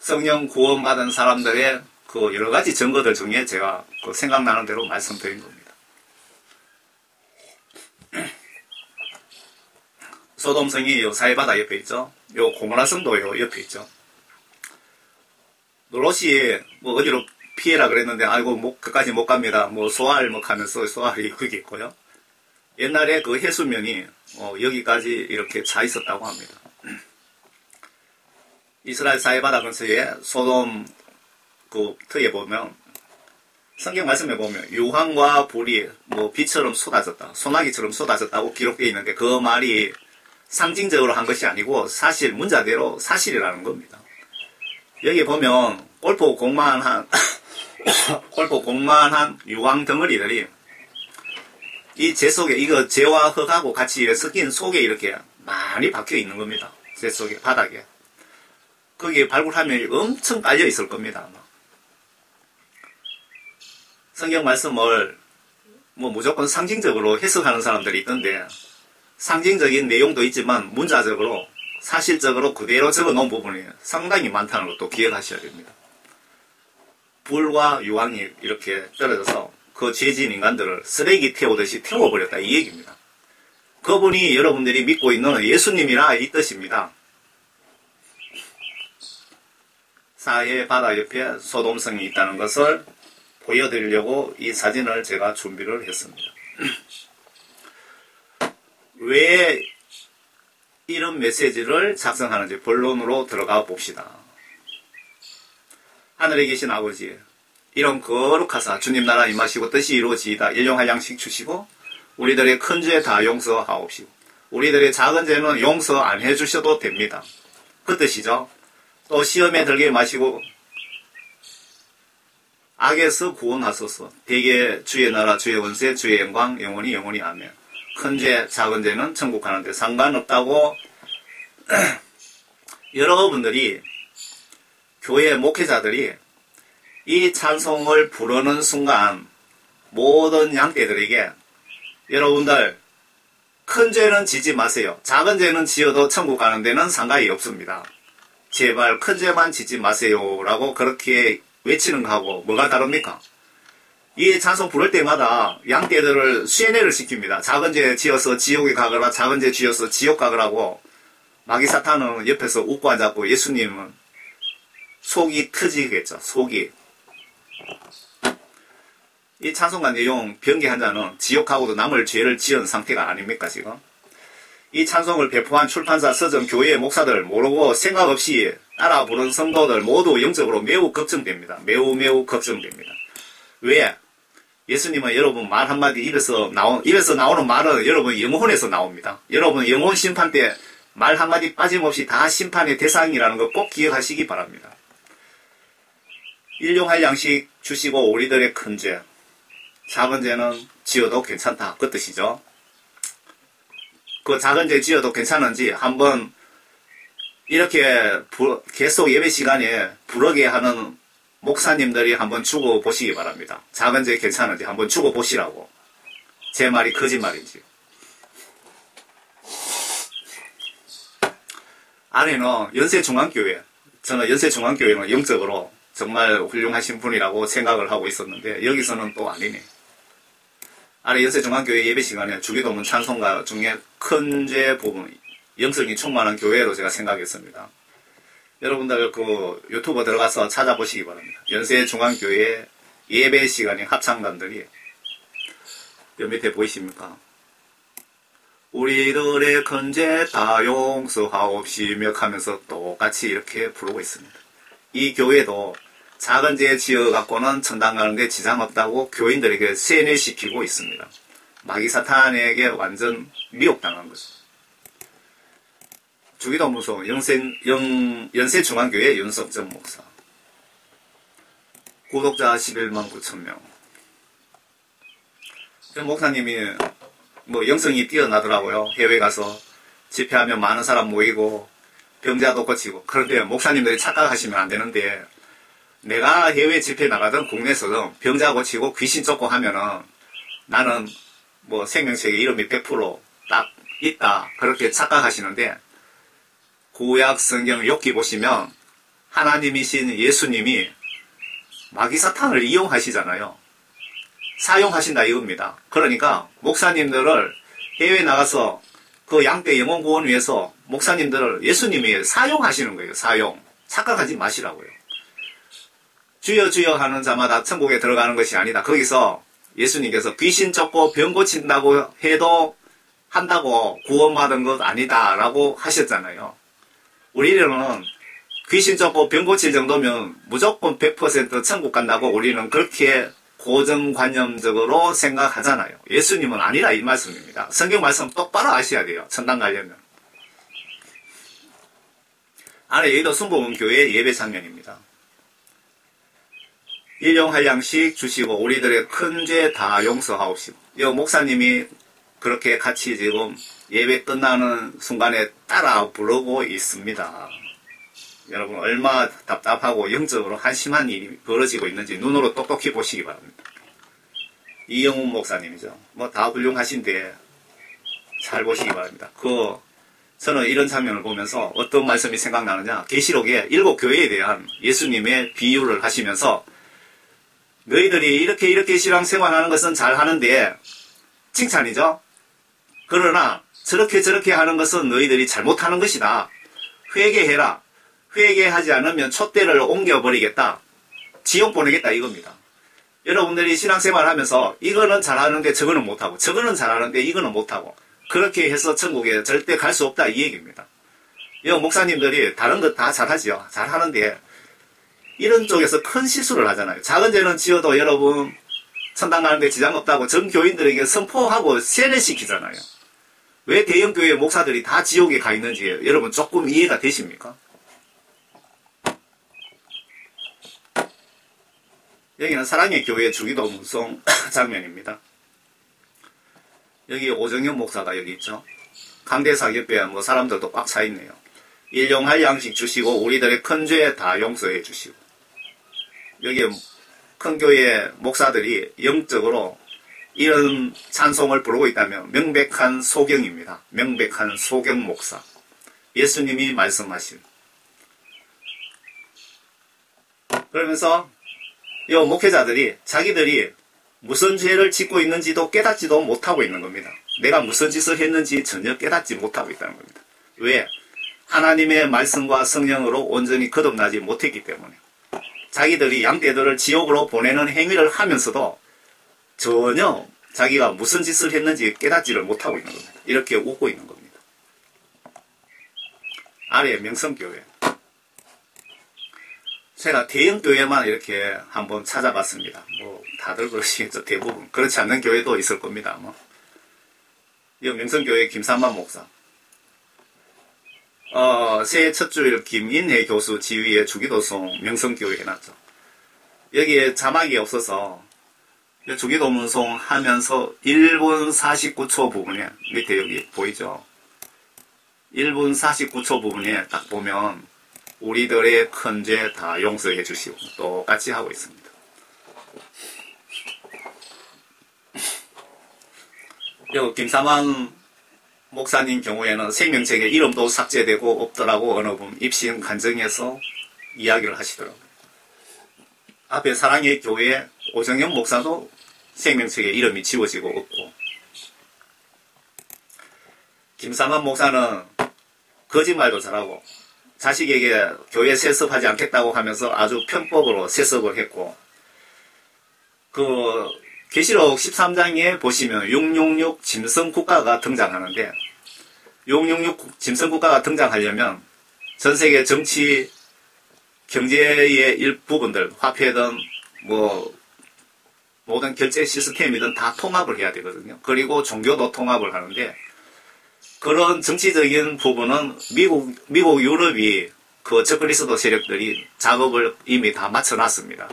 성령 구원 받은 사람들의 그 여러 가지 증거들 중에 제가 그 생각나는 대로 말씀드린 겁니다. 소돔성이 요 사해바다 옆에 있죠. 요 고모라성도 요 옆에 있죠. 롯이 뭐 어디로 피해라 그랬는데 아이고 그까지 못 갑니다. 뭐 소알 하면서 소알이 거기 있고요. 옛날에 그 해수면이 여기까지 이렇게 차 있었다고 합니다. 이스라엘 사해바다 근처에 소돔 그 터에 보면 성경 말씀에 보면 유황과 불이 뭐 비처럼 쏟아졌다, 소나기처럼 쏟아졌다고 기록되어 있는데 그 말이 상징적으로 한 것이 아니고 사실 문자대로 사실이라는 겁니다. 여기 보면 골프 공만한 유황 덩어리들이 이 재 속에 이거 재와 흙하고 같이 섞인 속에 이렇게 많이 박혀 있는 겁니다. 재 속에 바닥에. 거기에 발굴하면 엄청 깔려 있을 겁니다. 아마. 성경 말씀을 뭐 무조건 상징적으로 해석하는 사람들이 있던데 상징적인 내용도 있지만 문자적으로 사실적으로 그대로 적어놓은 부분이 상당히 많다는 것도 기억하셔야 됩니다. 불과 유황이 이렇게 떨어져서 그 죄진 인간들을 쓰레기 태우듯이 태워버렸다 이 얘기입니다. 그분이 여러분들이 믿고 있는 예수님이라 이 뜻입니다. 사해 바다 옆에 소돔성이 있다는 것을 보여드리려고 이 사진을 제가 준비를 했습니다. 왜 이런 메시지를 작성하는지 본론으로 들어가 봅시다. 하늘에 계신 아버지, 이런 거룩하사 주님 나라 임하시고 뜻이 이루어지이다. 일용할 양식 주시고 우리들의 큰 죄 다 용서하옵시고 우리들의 작은 죄는 용서 안 해주셔도 됩니다. 그 뜻이죠. 또 시험에 들게 마시고 악에서 구원하소서. 대개 주의 나라 주의 권세 주의 영광 영원히 영원히 아멘. 큰 죄 작은 죄는 천국 가는데 상관없다고 여러분들이 교회 목회자들이 이 찬송을 부르는 순간 모든 양떼들에게 여러분들 큰 죄는 지지 마세요. 작은 죄는 지어도 천국 가는 데는 상관이 없습니다. 제발 큰 죄만 지지 마세요 라고 그렇게 외치는 거하고 뭐가 다릅니까? 이 찬송 부를 때마다 양떼들을 쇠뇌를 시킵니다. 작은 죄 지어서 지옥에 가거라, 작은 죄 지어서 지옥 가거라고. 마귀 사탄은 옆에서 웃고 앉았고 예수님은 속이 터지겠죠. 속이. 이 찬송가 내용 변개한 자는 지옥하고도 남을 죄를 지은 상태가 아닙니까 지금? 이 찬송을 배포한 출판사, 서점, 교회 목사들 모르고 생각 없이 따라 부른 성도들 모두 영적으로 매우 걱정됩니다. 매우 걱정됩니다. 왜? 예수님은 여러분 말 한마디 입에서 나오는 말은 여러분 영혼에서 나옵니다. 여러분 영혼 심판 때 말 한마디 빠짐없이 다 심판의 대상이라는 거 꼭 기억하시기 바랍니다. 일용할 양식 주시고 우리들의 큰 죄, 작은 죄는 지어도 괜찮다. 그 뜻이죠. 그 작은 죄 지어도 괜찮은지 한번 이렇게 계속 예배 시간에 부르게 하는 목사님들이 한번 죽어 보시기 바랍니다. 작은 죄 괜찮은지 한번 죽어 보시라고. 제 말이 거짓말인지. 아래는 연세중앙교회. 저는 연세중앙교회는 영적으로 정말 훌륭하신 분이라고 생각을 하고 있었는데 여기서는 또 아니네. 아래 연세중앙교회 예배 시간에 주기도문 찬송가 중에 큰 죄 부분, 영성이 충만한 교회로 제가 생각했습니다. 여러분들 그 유튜브 들어가서 찾아보시기 바랍니다. 연세중앙교회 예배 시간에 합창단들이 여 밑에 보이십니까? 우리들의 큰 죄 다 용서하옵시며 하면서 똑같이 이렇게 부르고 있습니다. 이 교회도 작은 죄 지어갖고는 천당 가는데 지장 없다고 교인들에게 세뇌시키고 있습니다. 마귀 사탄에게 완전 미혹당한 거죠. 주기도무소 연세중앙교회 윤석전 목사. 구독자 11만 9천 명. 목사님이 뭐 영성이 뛰어나더라고요. 해외 가서 집회하면 많은 사람 모이고 병자도 고치고. 그런데 목사님들이 착각하시면 안 되는데 내가 해외 집회 나가든 국내에서든 병자 고치고 귀신 쫓고 하면은 나는 뭐 생명책에 이름이 100% 딱 있다. 그렇게 착각하시는데 구약 성경 욥기 보시면 하나님이신 예수님이 마귀 사탄을 이용하시잖아요. 사용하신다 이겁니다. 그러니까 목사님들을 해외 나가서 그 양떼 영혼 구원 위해서 목사님들을 예수님이 사용하시는 거예요. 사용. 착각하지 마시라고요. 주여 주여 하는 자마다 천국에 들어가는 것이 아니다. 거기서 예수님께서 귀신 쫓고 병 고친다고 해도 한다고 구원받은 것 아니다 라고 하셨잖아요. 우리는 귀신 쫓고 병 고칠 정도면 무조건 100% 천국 간다고 우리는 그렇게 고정관념적으로 생각하잖아요. 예수님은 아니라 이 말씀입니다. 성경 말씀 똑바로 아셔야 돼요. 천당 가려면. 아래 여의도 순복음교회 예배 장면입니다. 일용할 양식 주시고 우리들의 큰 죄 다 용서하옵시고. 이 목사님이 그렇게 같이 지금 예배 끝나는 순간에 따라 부르고 있습니다. 여러분 얼마나 답답하고 영적으로 한심한 일이 벌어지고 있는지 눈으로 똑똑히 보시기 바랍니다. 이영훈 목사님이죠. 뭐 다 훌륭하신데 잘 보시기 바랍니다. 저는 이런 장면을 보면서 어떤 말씀이 생각나느냐. 계시록에 7교회에 대한 예수님의 비유를 하시면서 너희들이 이렇게 신앙생활하는 것은 잘하는데 칭찬이죠. 그러나 저렇게 하는 것은 너희들이 잘못하는 것이다. 회개해라. 회개하지 않으면 촛대를 옮겨버리겠다. 지옥 보내겠다 이겁니다. 여러분들이 신앙생활 하면서 이거는 잘하는데 저거는 못하고 저거는 잘하는데 이거는 못하고 그렇게 해서 천국에 절대 갈 수 없다 이 얘기입니다. 이 목사님들이 다른 것 다 잘하지요. 잘하는데 이런 쪽에서 큰 실수를 하잖아요. 작은 죄는 지어도 여러분 천당 가는데 지장 없다고 전 교인들에게 선포하고 세뇌시키잖아요. 왜 대형교회 목사들이 다 지옥에 가 있는지 여러분 조금 이해가 되십니까? 여기는 사랑의 교회 주기도 문송 장면입니다. 여기 오정현 목사가 여기 있죠. 강대사 옆에 뭐 사람들도 꽉 차 있네요. 일용할 양식 주시고 우리들의 큰 죄 다 용서해 주시고. 여기 큰 교회 목사들이 영적으로 이런 찬송을 부르고 있다면 명백한 소경입니다. 명백한 소경 목사. 예수님이 말씀하신. 그러면서 이 목회자들이 자기들이 무슨 죄를 짓고 있는지도 깨닫지도 못하고 있는 겁니다. 내가 무슨 짓을 했는지 전혀 깨닫지 못하고 있다는 겁니다. 왜? 하나님의 말씀과 성령으로 온전히 거듭나지 못했기 때문에. 자기들이 양떼들을 지옥으로 보내는 행위를 하면서도 전혀 자기가 무슨 짓을 했는지 깨닫지를 못하고 있는 겁니다. 이렇게 웃고 있는 겁니다. 아래 명성교회. 제가 대형교회만 이렇게 한번 찾아봤습니다. 뭐 다들 그러시겠죠. 대부분. 그렇지 않는 교회도 있을 겁니다. 이 명성교회 김삼만 목사. 새해 첫 주일 김인혜 교수 지휘의 주기도송 명성교회 해놨죠. 여기에 자막이 없어서 주기도문송 하면서 1분 49초 부분에 밑에 여기 보이죠? 1분 49초 부분에 딱 보면 우리들의 큰 죄 다 용서해 주시고 똑같이 하고 있습니다. 요 김사만 목사님 경우에는 생명책에 이름도 삭제되고 없더라고 어느 분 입신 간증해서 이야기를 하시더라고요. 앞에 사랑의 교회 오정현 목사도 생명책에 이름이 지워지고 없고, 김사만 목사는 거짓말도 잘하고 자식에게 교회 세습하지 않겠다고 하면서 아주 편법으로 세습을 했고, 그 계시록 13장에 보시면 666 짐승국가가 등장하는데, 666 짐승국가가 등장하려면 전세계 정치 경제의 일부분들, 화폐든 뭐 모든 결제 시스템이든 다 통합을 해야 되거든요. 그리고 종교도 통합을 하는데, 그런 정치적인 부분은 미국 유럽이 그 적그리스도 세력들이 작업을 이미 다 마쳐놨습니다.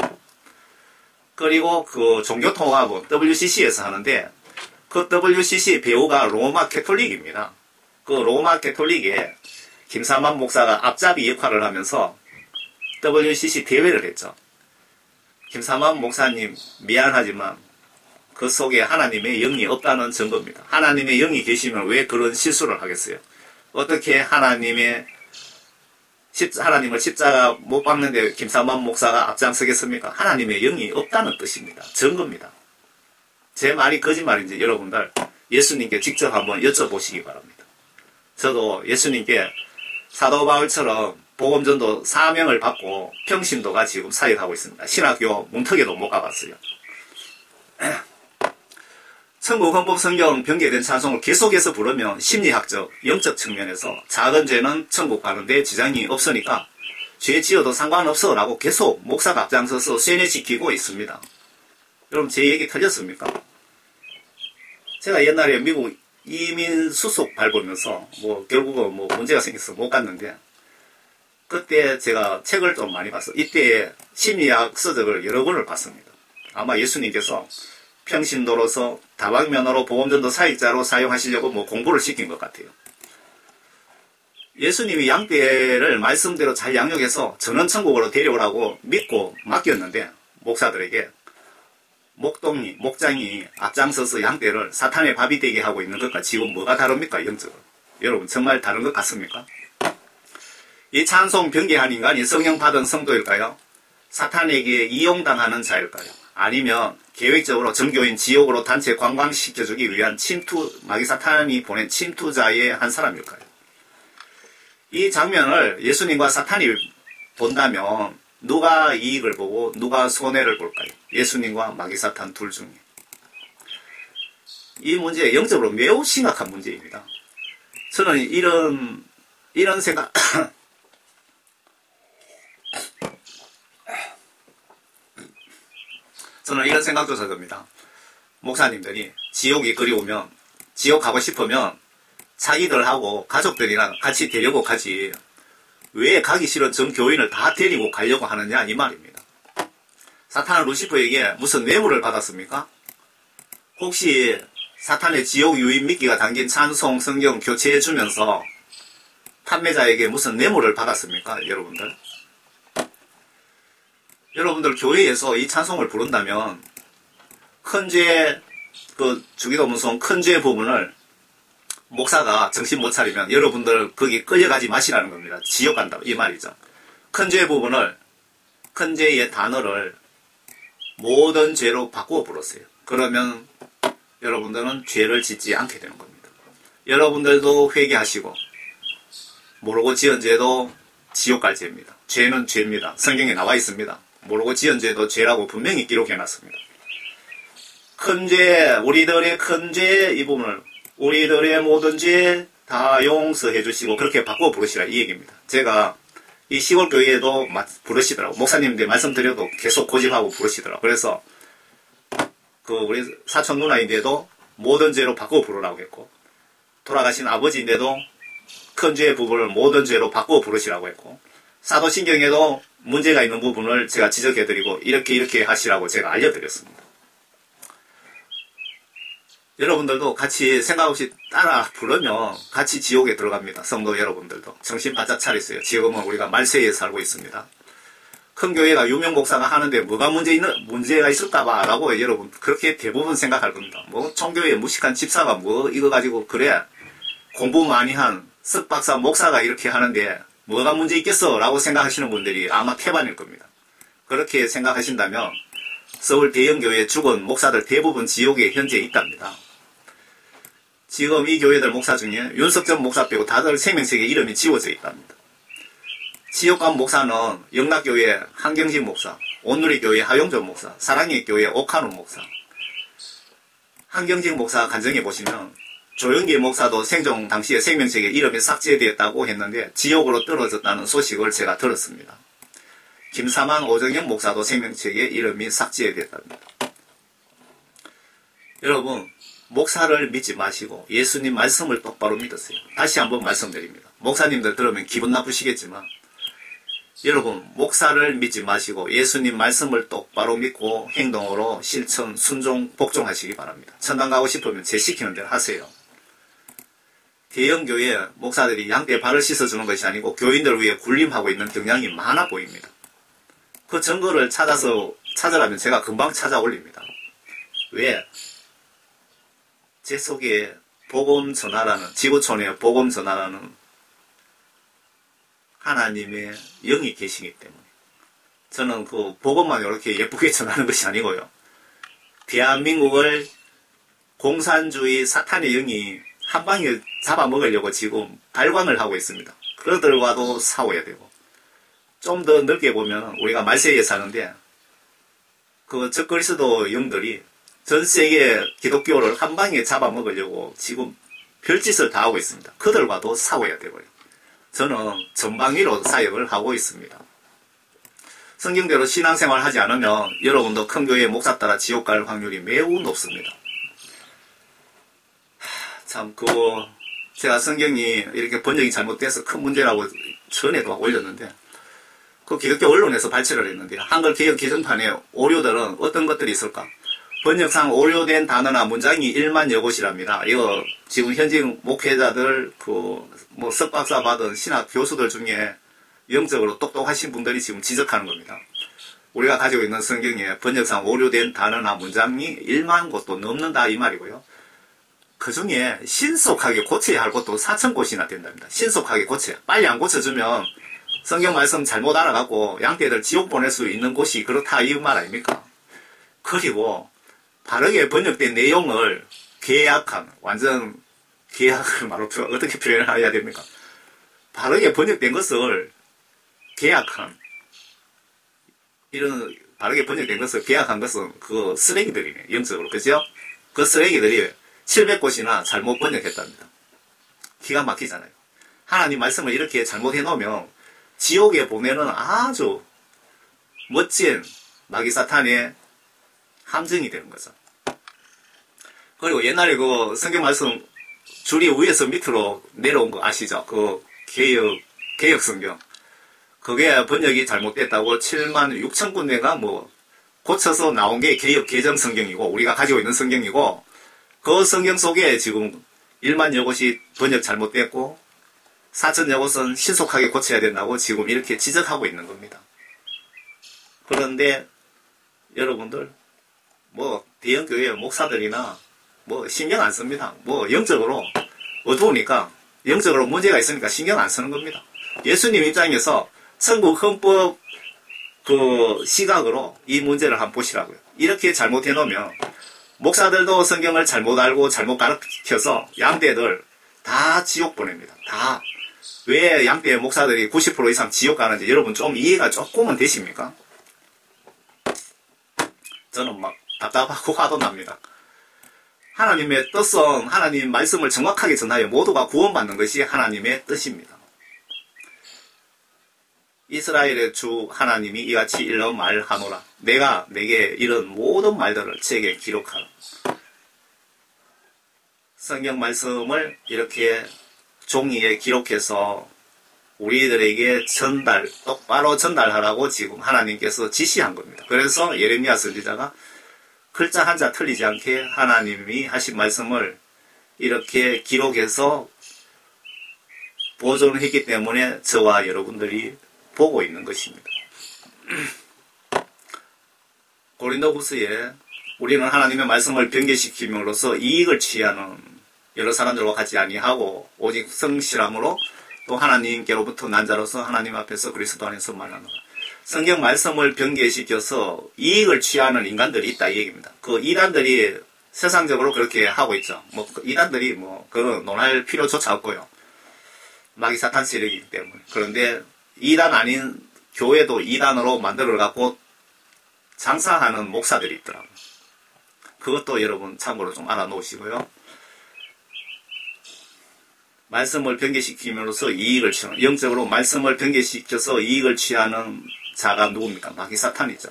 그리고 그 종교 통합은 WCC에서 하는데, 그 WCC 배우가 로마 캐톨릭입니다. 그 로마 캐톨릭에 김사만 목사가 앞잡이 역할을 하면서 WCC 대회를 했죠. 김사만 목사님 미안하지만 그 속에 하나님의 영이 없다는 증거입니다. 하나님의 영이 계시면 왜 그런 실수를 하겠어요? 어떻게 하나님을 십자가 못 박는데 김사만 목사가 앞장서겠습니까? 하나님의 영이 없다는 뜻입니다. 증거입니다. 제 말이 거짓말인지 여러분들 예수님께 직접 한번 여쭤보시기 바랍니다. 저도 예수님께 사도 바울처럼 복음전도 사명을 받고 평신도가 지금 사역하고 있습니다. 신학교 문턱에도 못 가봤어요. 천국헌법 성경 변개된 찬송을 계속해서 부르면 심리학적, 영적 측면에서 작은 죄는 천국 가는데 지장이 없으니까 죄 지어도 상관없어 라고 계속 목사가 앞장서서 쇠뇌시키고 있습니다. 여러분 제 얘기 틀렸습니까? 제가 옛날에 미국 이민 수속 밟으면서 결국은 문제가 생겨서 못 갔는데, 그때 제가 책을 좀 많이 봤어요. 이때 심리학 서적을 여러 권을 봤습니다. 아마 예수님께서 평신도로서 다방면으로 복음전도 사역자로 사용하시려고 공부를 시킨 것 같아요. 예수님이 양떼를 말씀대로 잘 양육해서 전원천국으로 데려오라고 믿고 맡겼는데, 목사들에게 목장이 앞장서서 양떼를 사탄의 밥이 되게 하고 있는 것과 지금 뭐가 다릅니까? 영적으로. 여러분 정말 다른 것 같습니까? 이 찬송 변개한 인간이 성령 받은 성도일까요? 사탄에게 이용당하는 자일까요? 아니면 계획적으로 정교인 지옥으로 단체 관광시켜주기 위한 마귀 사탄이 보낸 침투자의 한 사람일까요? 이 장면을 예수님과 사탄이 본다면 누가 이익을 보고 누가 손해를 볼까요? 예수님과 마귀 사탄 둘 중에. 이 문제 영적으로 매우 심각한 문제입니다. 저는 이런 생각 저는 이런 생각조차 듭니다. 목사님들이 지옥이 그리우면, 지옥 가고 싶으면 자기들하고 가족들이랑 같이 데리고 가지 왜 가기 싫은 전 교인을 다 데리고 가려고 하느냐 이 말입니다. 사탄은 루시퍼에게 무슨 뇌물을 받았습니까? 혹시 사탄의 지옥 유인 미끼가 담긴 찬송 성경 교체해 주면서 판매자에게 무슨 뇌물을 받았습니까? 여러분들 교회에서 이 찬송을 부른다면 큰 죄, 주기도문송 큰 죄 부분을 목사가 정신 못 차리면 여러분들 거기 끌려가지 마시라는 겁니다. 지옥 간다 이 말이죠. 큰 죄 부분을, 큰 죄의 단어를 모든 죄로 바꾸어 부르세요. 그러면 여러분들은 죄를 짓지 않게 되는 겁니다. 여러분들도 회개하시고 모르고 지은 죄도 지옥 갈 죄입니다. 죄는 죄입니다. 성경에 나와 있습니다. 모르고 지은 죄도 죄라고 분명히 기록해놨습니다. 큰 죄, 우리들의 큰 죄 이 부분을 우리들의 모든 죄 다 용서해 주시고 그렇게 바꿔 부르시라 이 얘기입니다. 제가 이 시골 교회에도 부르시더라고. 목사님들 말씀드려도 계속 고집하고 부르시더라고. 그래서 우리 사촌 누나인데도 모든 죄로 바꿔 부르라고 했고, 돌아가신 아버지인데도 큰 죄의 부분을 모든 죄로 바꿔 부르시라고 했고, 사도신경에도 문제가 있는 부분을 제가 지적해드리고 이렇게 하시라고 제가 알려드렸습니다. 여러분들도 같이 생각 없이 따라 부르면 같이 지옥에 들어갑니다. 성도 여러분들도 정신 바짝 차리세요. 지금은 우리가 말세에 살고 있습니다. 큰 교회가 유명 목사가 하는데 뭐가 문제가 있을까봐 라고 여러분 그렇게 대부분 생각할 겁니다. 뭐 총교회 무식한 집사가 뭐 이거 가지고 그래 공부 많이 한 석박사 목사가 이렇게 하는데 뭐가 문제 있겠어 라고 생각하시는 분들이 아마 태반일 겁니다. 그렇게 생각하신다면 서울 대형교회 죽은 목사들 대부분 지옥에 현재 있답니다. 지금 이 교회들 목사 중에 윤석전 목사 빼고 다들 생명책에 이름이 지워져 있답니다. 지옥 간 목사는 영락교회 한경진 목사, 온누리교회 하용전 목사, 사랑의 교회 옥한우 목사. 한경진 목사 간증해 보시면 조영기 목사도 생존 당시에 생명책에 이름이 삭제되었다고 했는데 지옥으로 떨어졌다는 소식을 제가 들었습니다. 김사만 오정영 목사도 생명책에 이름이 삭제되었답니다. 여러분 목사를 믿지 마시고 예수님 말씀을 똑바로 믿으세요. 다시 한번 말씀드립니다. 목사님들 들으면 기분 나쁘시겠지만 여러분 목사를 믿지 마시고 예수님 말씀을 똑바로 믿고 행동으로 실천, 순종, 복종하시기 바랍니다. 천당 가고 싶으면 제 시키는 대로 하세요. 대형교회 목사들이 양떼 발을 씻어주는 것이 아니고 교인들 위해 군림하고 있는 경향이 많아 보입니다. 그 증거를 찾으라면 제가 금방 찾아올립니다. 왜? 제 속에 복음 전하라는, 지구촌에 복음 전하라는 하나님의 영이 계시기 때문에 저는 그 복음만 이렇게 예쁘게 전하는 것이 아니고요. 대한민국을 공산주의 사탄의 영이 한 방에 잡아먹으려고 지금 발광을 하고 있습니다. 그들과도 싸워야 되고 좀 더 넓게 보면 우리가 말세에 사는데 그 적그리스도 영들이 전 세계 기독교를 한 방에 잡아먹으려고 지금 별짓을 다 하고 있습니다. 그들과도 싸워야 되고요. 저는 전방위로 사역을 하고 있습니다. 성경대로 신앙생활 하지 않으면 여러분도 큰 교회 목사 따라 지옥 갈 확률이 매우 높습니다. 참 제가 성경이 이렇게 번역이 잘못돼서 큰 문제라고 전에도 올렸는데 그 기독교 언론에서 발췌를 했는데 한글 개혁 개정판에 오류들은 어떤 것들이 있을까? 번역상 오류된 단어나 문장이 1만 여곳이랍니다. 이거 지금 현직 목회자들 뭐 석박사 받은 신학 교수들 중에 영적으로 똑똑하신 분들이 지금 지적하는 겁니다. 우리가 가지고 있는 성경에 번역상 오류된 단어나 문장이 1만 곳도 넘는다 이 말이고요. 그 중에 신속하게 고쳐야 할 것도 4,000곳이나 된답니다. 신속하게 고쳐야. 빨리 안 고쳐주면 성경 말씀 잘못 알아갖고 양떼들 지옥 보낼 수 있는 곳이 그렇다 이 말 아닙니까? 그리고 바르게 번역된 내용을 완전 계약을 말로 어떻게 표현을 해야 됩니까? 바르게 번역된 것을 이런 바르게 번역된 것을 계약한 것은 그 쓰레기들이네, 영적으로. 그죠? 그 쓰레기들이 700곳이나 잘못 번역했답니다. 기가 막히잖아요. 하나님 말씀을 이렇게 잘못해 놓으면 지옥에 보내는 아주 멋진 마귀 사탄의 함정이 되는 거죠. 그리고 옛날에 그 성경 말씀 줄이 위에서 밑으로 내려온 거 아시죠? 그 개혁 성경. 그게 번역이 잘못됐다고 7만 6천 군데가 뭐 고쳐서 나온 게 개혁 개정 성경이고 우리가 가지고 있는 성경이고 그 성경 속에 지금 1만 여곳이 번역 잘못됐고 4천 여곳은 신속하게 고쳐야 된다고 지금 이렇게 지적하고 있는 겁니다. 그런데 여러분들 뭐 대형교회 목사들이나 뭐 신경 안 씁니다. 뭐 영적으로 어두우니까 영적으로 문제가 있으니까 신경 안 쓰는 겁니다. 예수님 입장에서 천국 헌법 그 시각으로 이 문제를 한번 보시라고요. 이렇게 잘못해 놓으면 목사들도 성경을 잘못 알고 잘못 가르쳐서 양떼들 다 지옥 보냅니다. 다. 왜 양떼 목사들이 90% 이상 지옥 가는지 여러분 좀 이해가 조금은 되십니까? 저는 막 답답하고 화도 납니다. 하나님의 뜻은 하나님 말씀을 정확하게 전하여 모두가 구원받는 것이 하나님의 뜻입니다. 이스라엘의 주 하나님이 이같이 일러 말하노라. 내가 내게 이런 모든 말들을 책에 기록하라. 성경 말씀을 이렇게 종이에 기록해서 우리들에게 똑바로 전달하라고 지금 하나님께서 지시한 겁니다. 그래서 예레미야 선지자가 글자 한자 틀리지 않게 하나님이 하신 말씀을 이렇게 기록해서 보존했기 때문에 저와 여러분들이 보고 있는 것입니다. 고린도후서에 우리는 하나님의 말씀을 변개시킴으로써 이익을 취하는 여러 사람들과 같이 아니하고 오직 성실함으로 또 하나님께로부터 난 자로서 하나님 앞에서 그리스도 안에서 말하노라. 성경 말씀을 변개시켜서 이익을 취하는 인간들이 있다 이 얘기입니다. 그 이단들이 세상적으로 그렇게 하고 있죠. 이단들이 그런 논할 필요조차 없고요. 마귀 사탄 세력이기 때문에. 그런데 이단 아닌 교회도 이단으로 만들어 갖고 장사하는 목사들이 있더라고요. 그것도 여러분 참고로 좀 알아놓으시고요. 말씀을 변개시킴으로써 이익을 취하는, 영적으로 말씀을 변개시켜서 이익을 취하는 자가 누굽니까? 마귀 사탄이죠.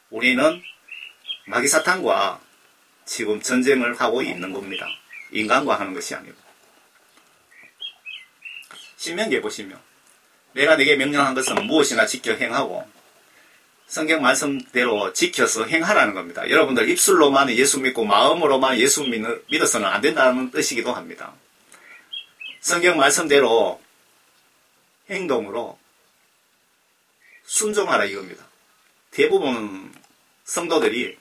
우리는 마귀 사탄과 지금 전쟁을 하고 있는 겁니다. 인간과 하는 것이 아니고. 신명기에 보시면 내가 네게 명령한 것은 무엇이나 지켜 행하고 성경 말씀대로 지켜서 행하라는 겁니다. 여러분들 입술로만 예수 믿고 마음으로만 예수 믿어서는 안 된다는 뜻이기도 합니다. 성경 말씀대로 행동으로 순종하라 이겁니다. 대부분 성도들이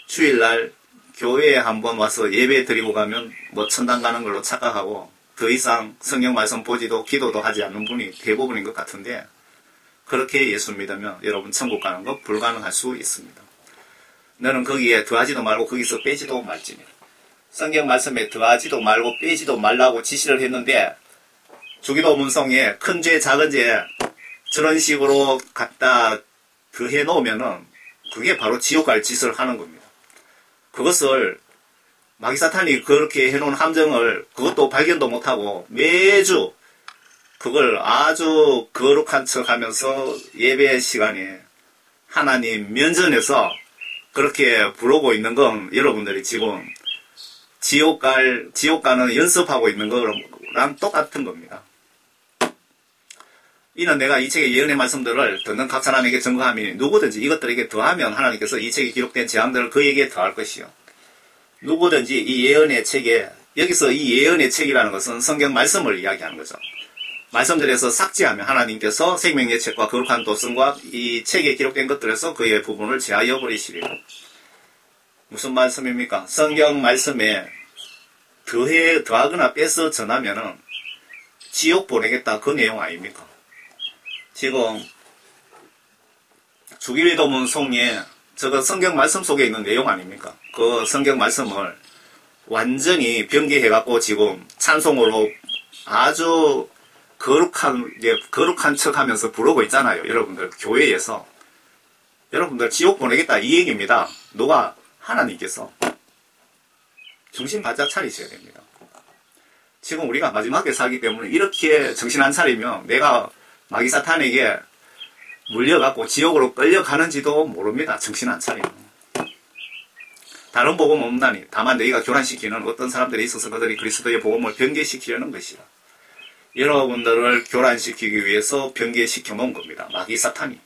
주일날 교회에 한번 와서 예배 드리고 가면 천당 가는 걸로 착각하고 더 이상 성경 말씀 보지도 기도도 하지 않는 분이 대부분인 것 같은데 그렇게 예수 믿으면 여러분 천국 가는 거 불가능할 수 있습니다. 너는 거기에 더하지도 말고 거기서 빼지도 말지니. 성경 말씀에 더하지도 말고 빼지도 말라고 지시를 했는데 주기도 문성에 큰 죄 작은 죄 저런 식으로 갖다 더해 놓으면은 그게 바로 지옥 갈 짓을 하는 겁니다. 그것을 마귀 사탄이 그렇게 해놓은 함정을 그것도 발견도 못하고 매주 그걸 아주 거룩한 척 하면서 예배 시간에 하나님 면전에서 그렇게 부르고 있는 건 여러분들이 지금 지옥 가는 연습하고 있는 거랑 똑같은 겁니다. 이는 내가 이 책의 예언의 말씀들을 듣는 각 사람에게 증거하니 누구든지 이것들에게 더하면 하나님께서 이 책에 기록된 재앙들을 그에게 더할 것이요. 누구든지 이 예언의 책에, 여기서 이 예언의 책이라는 것은 성경 말씀을 이야기하는 거죠. 말씀들에서 삭제하면 하나님께서 생명의 책과 거룩한 도성과 이 책에 기록된 것들에서 그의 부분을 제하여 버리시리라. 무슨 말씀입니까? 성경 말씀에 더하거나 빼서 전하면은 지옥 보내겠다 그 내용 아닙니까? 지금 주기도문 송에 저거 성경 말씀 속에 있는 내용 아닙니까? 그 성경 말씀을 완전히 변개해갖고 지금 찬송으로 아주 거룩한 척 하면서 부르고 있잖아요. 여러분들 교회에서. 여러분들 지옥 보내겠다 이 얘기입니다. 누가? 하나님께서. 정신 바짝 차리셔야 됩니다. 지금 우리가 마지막에 살기 때문에 이렇게 정신 안 차리면 내가 마귀 사탄에게 물려갖고 지옥으로 끌려가는지도 모릅니다. 정신 안 차리면. 다른 복음 없나니 다만 너희가 교란시키는 어떤 사람들이 있어서 그들이 그리스도의 복음을 변개시키려는 것이라. 여러분들을 교란시키기 위해서 변개시켜 놓은 겁니다. 마귀 사탄이.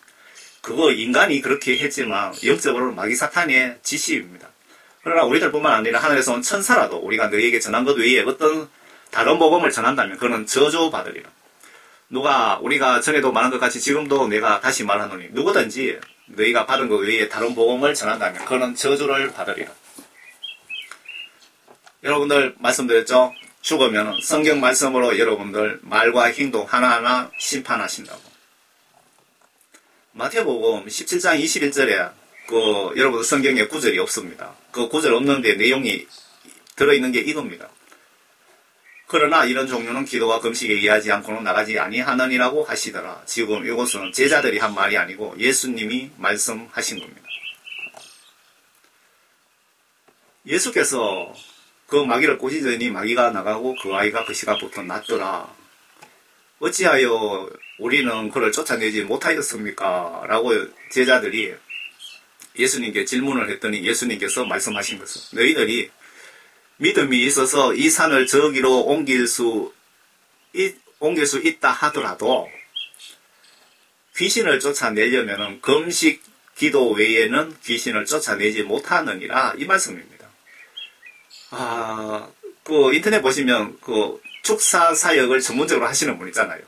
그거 인간이 그렇게 했지만 영적으로는 마귀 사탄의 지시입니다. 그러나 우리들뿐만 아니라 하늘에서 온 천사라도 우리가 너희에게 전한 것 외에 어떤 다른 복음을 전한다면 그는 저주받으리라. 우리가 전에도 말한 것 같이 지금도 내가 다시 말하노니 누구든지 너희가 받은 것 외에 다른 복음을 전한다면 그는 저주를 받으리라. 여러분들 말씀드렸죠? 죽으면 성경 말씀으로 여러분들 말과 행동 하나하나 심판하신다고. 마태복음 17장 21절에 여러분 성경에 구절이 없습니다. 그 구절 없는데 내용이 들어있는 게 이겁니다. 그러나 이런 종류는 기도와 금식에 의하지 않고는 나가지 아니하느니라고 하시더라. 지금 이것은 제자들이 한 말이 아니고 예수님이 말씀하신 겁니다. 예수께서 그 마귀를 꼬시더니 마귀가 나가고 그 아이가 그 시간부터 낫더라. 어찌하여 우리는 그를 쫓아내지 못하였습니까? 라고 제자들이 예수님께 질문을 했더니 예수님께서 말씀하신 것은 너희들이 믿음이 있어서 이 산을 저기로 옮길 수 있다 하더라도 귀신을 쫓아내려면 금식 기도 외에는 귀신을 쫓아내지 못하느니라 이 말씀입니다. 그 인터넷 보시면 그 축사 사역을 전문적으로 하시는 분 있잖아요.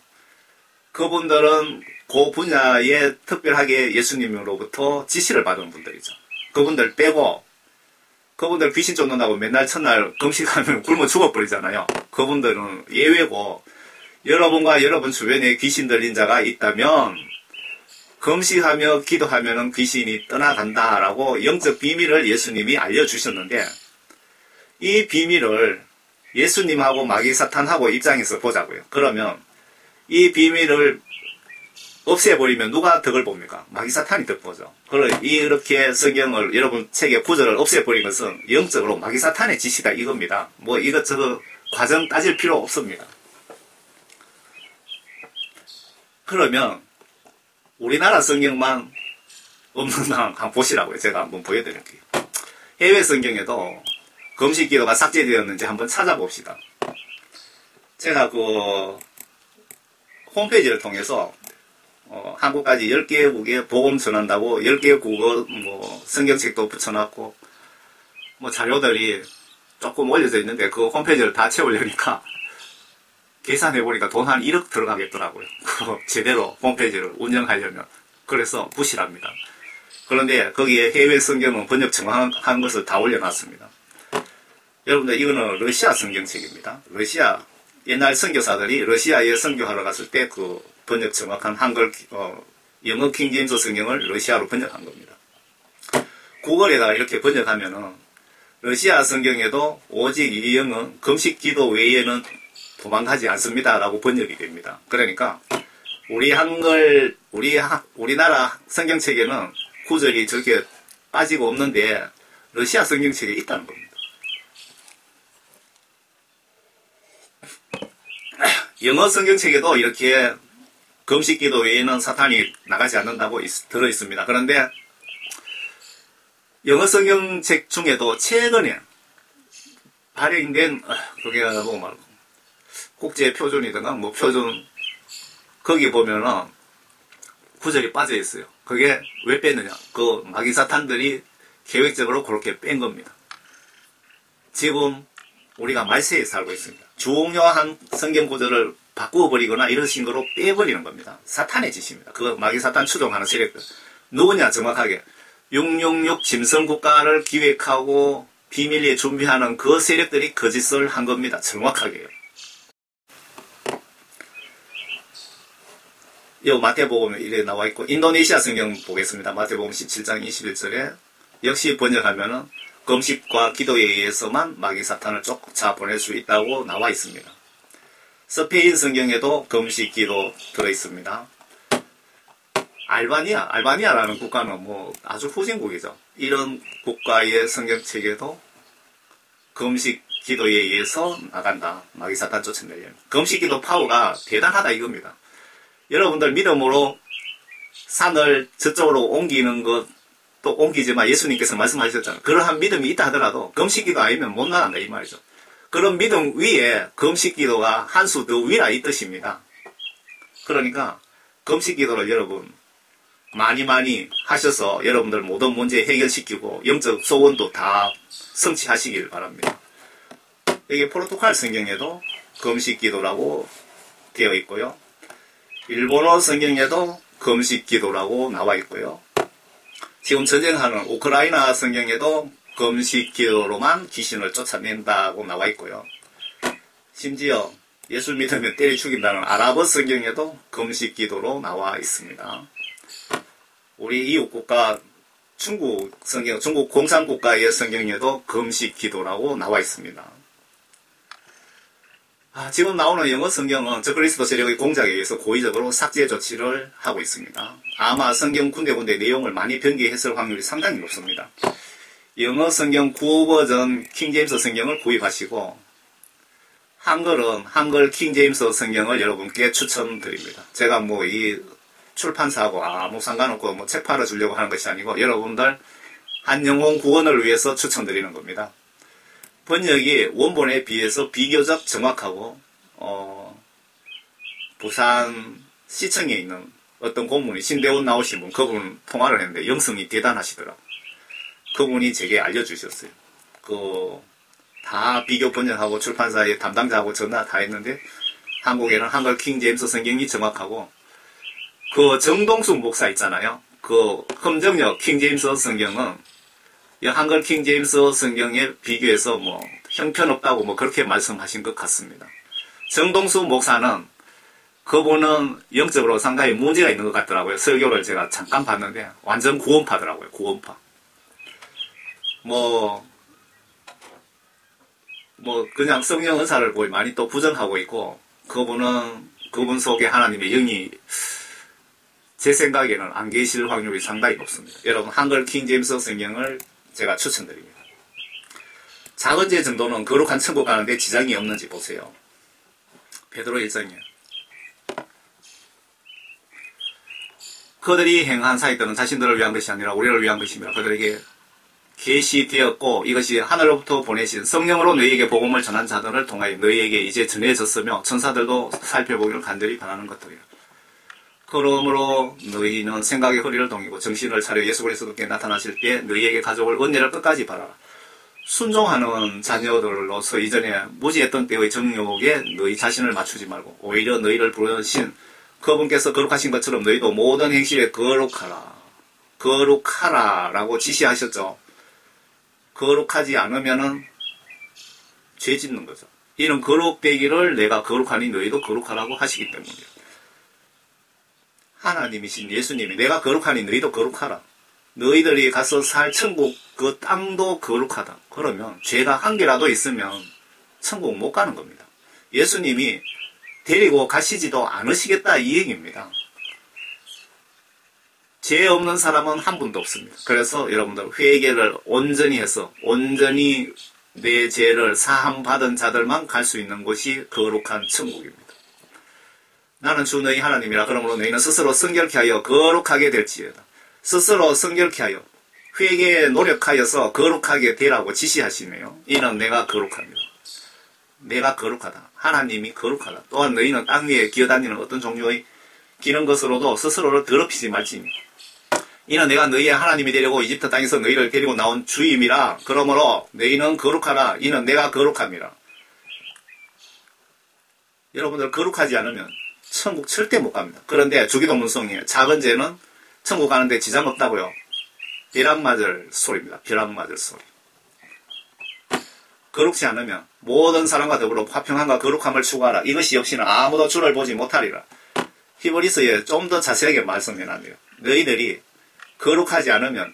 그분들은 그 분야에 특별하게 예수님으로부터 지시를 받은 분들이죠. 그분들 빼고 그분들 귀신 쫓는다고 맨날 첫날 금식하면 굶어 죽어버리잖아요. 그분들은 예외고 여러분과 여러분 주변에 귀신 들린 자가 있다면 금식하며 기도하면 귀신이 떠나간다라고 영적 비밀을 예수님이 알려주셨는데 이 비밀을 예수님하고 마귀사탄하고 입장에서 보자고요. 그러면 이 비밀을 없애버리면 누가 덕을 봅니까? 마귀사탄이 덕 보죠. 이렇게 성경을 여러분 책의 구절을 없애버린 것은 영적으로 마귀사탄의 지시다 이겁니다. 뭐 이것저것 과정 따질 필요 없습니다. 그러면 우리나라 성경만 없는 한 한번 보시라고요. 제가 한번 보여드릴게요. 해외 성경에도 금식 기도가 삭제되었는지 한번 찾아봅시다. 제가 그 홈페이지를 통해서 한국까지 10개국에 복음 전한다고 10개 국어 성경책도 붙여놨고 자료들이 조금 올려져 있는데 그 홈페이지를 다 채우려니까 계산해보니까 돈 한 1억 들어가겠더라고요. 제대로 홈페이지를 운영하려면. 그래서 부실합니다. 그런데 거기에 해외 성경은 번역 정확한 것을 다 올려놨습니다. 여러분들 이거는 러시아 성경책입니다. 러시아 옛날 선교사들이 러시아에 선교하러 갔을 때 그 번역 정확한 한글 영어 킹제임스 성경을 러시아로 번역한 겁니다. 구글에다가 이렇게 번역하면은 러시아 성경에도 오직 이 영은 금식 기도 외에는 도망가지 않습니다라고 번역이 됩니다. 그러니까 우리나라 성경책에는 구절이 저렇게 빠지고 없는데 러시아 성경책에 있다는 겁니다. 영어 성경책에도 이렇게 금식 기도 외에는 사탄이 나가지 않는다고 들어있습니다. 그런데 영어 성경책 중에도 최근에 발행된 그게 뭐 말고 국제 표준이든가 표준 거기 보면은 구절이 빠져 있어요. 그게 왜 뺐느냐? 그 마귀 사탄들이 계획적으로 그렇게 뺀 겁니다. 지금 우리가 말세에 살고 있습니다. 중요한 성경 구절을 바꾸어버리거나 이런 식으로 빼버리는 겁니다. 사탄의 짓입니다. 그 마귀 사탄 추종하는 세력들. 누구냐 정확하게 666 짐승국가를 기획하고 비밀리에 준비하는 그 세력들이 거짓을 한 겁니다. 정확하게요. 이 마태복음에 이래 나와 있고 인도네시아 성경 보겠습니다. 마태복음 17장 21절에 역시 번역하면은 금식과 기도에 의해서만 마귀 사탄을 쫓아보낼 수 있다고 나와 있습니다. 스페인 성경에도 금식 기도 들어있습니다. 알바니아라는 국가는 아주 후진국이죠. 이런 국가의 성경책에도 금식 기도에 의해서 나간다. 마귀 사탄 쫓아내려면. 금식 기도 파워가 대단하다 이겁니다. 여러분들 믿음으로 산을 저쪽으로 옮기는 것도 옮기지만 예수님께서 말씀하셨잖아요. 그러한 믿음이 있다 하더라도 금식기도 아니면 못 나간다 이 말이죠. 그런 믿음 위에 금식기도가 한 수 더 위라 이 뜻입니다. 그러니까 금식기도를 여러분 많이 하셔서 여러분들 모든 문제 해결시키고 영적 소원도 다 성취하시길 바랍니다. 여기 포르투갈 성경에도 금식기도라고 되어 있고요. 일본어 성경에도 금식 기도라고 나와 있고요. 지금 전쟁하는 우크라이나 성경에도 금식 기도로만 귀신을 쫓아낸다고 나와 있고요. 심지어 예수 믿으면 때려 죽인다는 아랍어 성경에도 금식 기도로 나와 있습니다. 우리 이웃 국가 중국 성경, 중국 공산국가의 성경에도 금식 기도라고 나와 있습니다. 지금 나오는 영어 성경은 적그리스도 세력의 공작에 의해서 고의적으로 삭제 조치를 하고 있습니다. 아마 성경 군데군데 내용을 많이 변개했을 확률이 상당히 높습니다. 영어 성경 구버전 킹제임스 성경을 구입하시고 한글은 한글 킹제임스 성경을 여러분께 추천드립니다. 제가 이 출판사하고 아무 상관없고 책 팔아주려고 하는 것이 아니고 여러분들 한영혼 구원을 위해서 추천드리는 겁니다. 번역이 원본에 비해서 비교적 정확하고 부산 시청에 있는 어떤 고문이 신대원 나오신 분, 그분 통화를 했는데 영성이 대단하시더라고요. 그분이 제게 알려주셨어요. 다 비교 번역하고 출판사의 담당자하고 전화 다 했는데 한국에는 한글 킹 제임스 성경이 정확하고 정동수 목사 있잖아요. 흠정역 킹 제임스 성경은 한글 킹 제임스 성경에 비교해서 형편없다고 그렇게 말씀하신 것 같습니다. 정동수 목사는 그분은 영적으로 상당히 문제가 있는 것 같더라고요. 설교를 제가 잠깐 봤는데 완전 구원파더라고요. 구원파. 그냥 성령 은사를 거의 많이 또 부정하고 있고, 그분 속에 하나님의 영이 제 생각에는 안 계실 확률이 상당히 높습니다. 여러분, 한글 킹 제임스 성경을 제가 추천드립니다. 작은 죄 정도는 거룩한 천국 가는데 지장이 없는지 보세요. 베드로 1장이에요. 그들이 행한 사역들은 자신들을 위한 것이 아니라 우리를 위한 것입니다. 그들에게 계시되었고 이것이 하늘로부터 보내신 성령으로 너희에게 복음을 전한 자들을 통하여 너희에게 이제 전해졌으며 천사들도 살펴보기를 간절히 바라는 것들이라. 그러므로 너희는 생각의 허리를 동이고 정신을 차려 예수 그리스도께 나타나실 때 너희에게 가져올 은혜를 끝까지 바라라. 순종하는 자녀들로서 이전에 무지했던 때의 정욕에 너희 자신을 맞추지 말고 오히려 너희를 부르신 그분께서 거룩하신 것처럼 너희도 모든 행실에 거룩하라. 거룩하라 라고 지시하셨죠. 거룩하지 않으면은 죄 짓는 거죠. 이는 거룩되기를 내가 거룩하니 너희도 거룩하라고 하시기 때문이에요. 하나님이신 예수님이 내가 거룩하니 너희도 거룩하라. 너희들이 가서 살 천국 그 땅도 거룩하다. 그러면 죄가 한 개라도 있으면 천국 못 가는 겁니다. 예수님이 데리고 가시지도 않으시겠다 이 얘기입니다. 죄 없는 사람은 한 분도 없습니다. 그래서 여러분들 회개를 온전히 해서 온전히 내 죄를 사함받은 자들만 갈 수 있는 곳이 거룩한 천국입니다. 나는 주 너희 하나님이라. 그러므로 너희는 스스로 성결케 하여 거룩하게 될지어다. 스스로 성결케 하여 회개에 노력하여서 거룩하게 되라고 지시하시네요. 이는 내가 거룩합니다. 내가 거룩하다. 하나님이 거룩하다. 또한 너희는 땅 위에 기어다니는 어떤 종류의 기는 것으로도 스스로를 더럽히지 말지니 이는 내가 너희의 하나님이 되려고 이집트 땅에서 너희를 데리고 나온 주임이라. 그러므로 너희는 거룩하라. 이는 내가 거룩함이라. 여러분들 거룩하지 않으면 천국 절대 못 갑니다. 그런데 주기도문성이에요. 작은 죄는 천국 가는데 지장 없다고요. 벼락 맞을 소리입니다. 벼락 맞을 소리. 거룩지 않으면 모든 사람과 더불어 화평함과 거룩함을 추구하라. 이것이 없이는 아무도 주를 보지 못하리라. 히브리서에 좀 더 자세하게 말씀해놨네요. 너희들이 거룩하지 않으면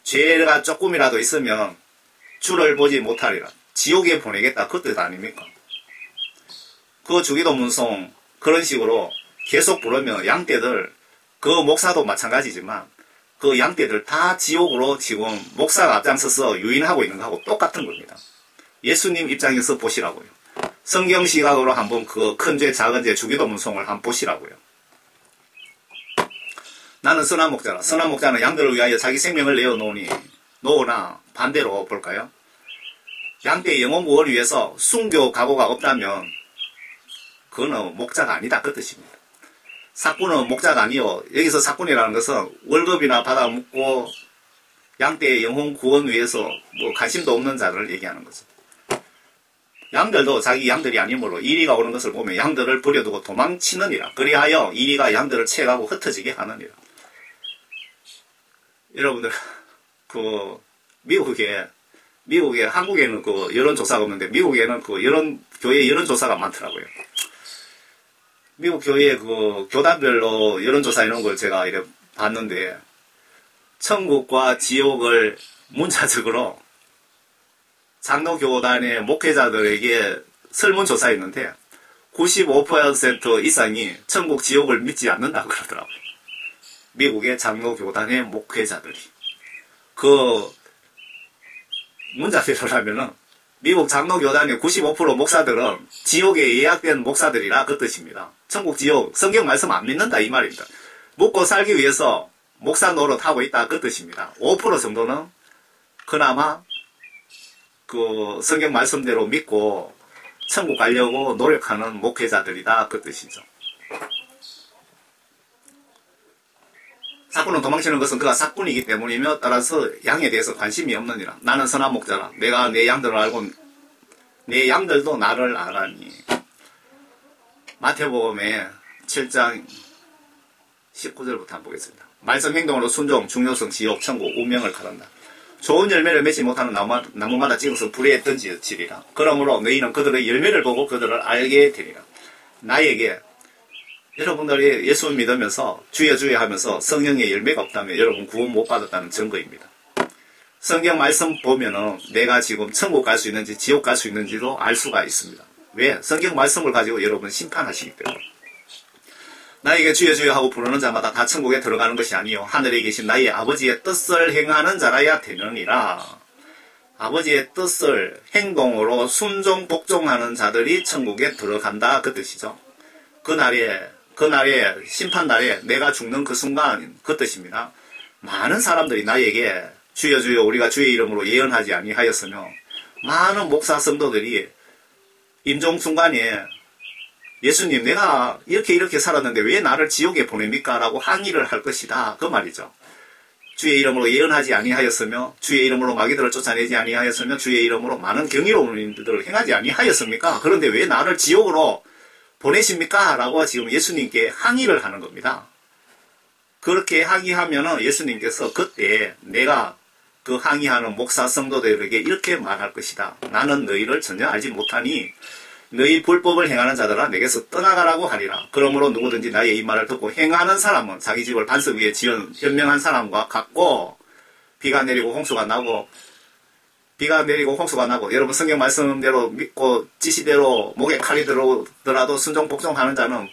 죄가 조금이라도 있으면 주를 보지 못하리라. 지옥에 보내겠다. 그 뜻 아닙니까? 그 주기도문송 그런 식으로 계속 부르면 양떼들, 그 목사도 마찬가지지만 그 양떼들 다 지옥으로 지금 목사가 앞장서서 유인하고 있는 거하고 똑같은 겁니다. 예수님 입장에서 보시라고요. 성경 시각으로 한번 그 큰 죄, 작은 죄, 주기도문송을 한번 보시라고요. 나는 선한 목자라. 선한 목자는 양들을 위하여 자기 생명을 놓으나 반대로 볼까요? 양떼의 영혼 구원을 위해서 순교 각오가 없다면 그거는 목자가 아니다 그 뜻입니다. 사꾼은 목자가 아니요. 여기서 사꾼이라는 것은 월급이나 받아 먹고 양떼의 영혼 구원 위해서 관심도 없는 자를 얘기하는 거죠. 양들도 자기 양들이 아니므로 이리가 오는 것을 보면 양들을 버려두고 도망치느니라. 그리하여 이리가 양들을 채가고 흩어지게 하느니라. 여러분들 미국에 한국에는 여론조사가 없는데 미국에는 교회 여론조사가 많더라고요. 미국 교회 교단별로 여론조사 이런 걸 제가 이렇게 봤는데 천국과 지옥을 문자적으로 장로교단의 목회자들에게 설문조사했는데 95% 이상이 천국 지옥을 믿지 않는다고 그러더라고요. 미국의 장로교단의 목회자들이. 문자대로라면은 미국 장로교단의 95% 목사들은 지옥에 예약된 목사들이라 그 뜻입니다. 천국 지옥 성경 말씀 안 믿는다 이 말입니다. 먹고 살기 위해서 목사 노릇하고 있다 그 뜻입니다. 5% 정도는 그나마 성경 말씀대로 믿고 천국 가려고 노력하는 목회자들이다 그 뜻이죠. 사꾼은 도망치는 것은 그가 사꾼이기 때문이며 따라서 양에 대해서 관심이 없느니라. 나는 선한 목자라. 내가 내 양들을 알고 내 양들도 나를 알아니. 마태복음의 7장 19절부터 한번 보겠습니다. 말씀 행동으로 순종, 중요성, 지옥, 천국, 운명을 가른다. 좋은 열매를 맺지 못하는 나무마다 찍어서 불에 던지리라. 그러므로 너희는 그들의 열매를 보고 그들을 알게 되리라. 나에게 여러분들이 예수 믿으면서 주여 주여 하면서 성령의 열매가 없다면 여러분 구원 못 받았다는 증거입니다. 성경 말씀 보면은 내가 지금 천국 갈 수 있는지 지옥 갈 수 있는지도 알 수가 있습니다. 왜? 성경 말씀을 가지고 여러분 심판하시기 때문에. 나에게 주여 주여 하고 부르는 자마다 다 천국에 들어가는 것이 아니요 하늘에 계신 나의 아버지의 뜻을 행하는 자라야 되느니라. 아버지의 뜻을 행동으로 순종 복종하는 자들이 천국에 들어간다 그 뜻이죠. 그날에 심판날에 내가 죽는 그 순간 그 뜻입니다. 많은 사람들이 나에게 주여 주여 우리가 주의 이름으로 예언하지 아니하였으며 많은 목사 성도들이 임종 순간에 예수님 내가 이렇게 살았는데 왜 나를 지옥에 보냅니까? 라고 항의를 할 것이다. 그 말이죠. 주의 이름으로 예언하지 아니하였으며 주의 이름으로 마귀들을 쫓아내지 아니하였으며 주의 이름으로 많은 경이로운 일들을 행하지 아니하였습니까? 그런데 왜 나를 지옥으로 보내십니까? 라고 지금 예수님께 항의를 하는 겁니다. 그렇게 항의하면 예수님께서 그때 내가 그 항의하는 목사 성도들에게 이렇게 말할 것이다. 나는 너희를 전혀 알지 못하니 너희 불법을 행하는 자들아 내게서 떠나가라고 하리라. 그러므로 누구든지 나의 이 말을 듣고 행하는 사람은 자기 집을 반석 위에 지은 현명한 사람과 같고 비가 내리고 홍수가 나고 여러분 성경 말씀대로 믿고 지시대로 목에 칼이 들어오더라도 순종 복종하는 자는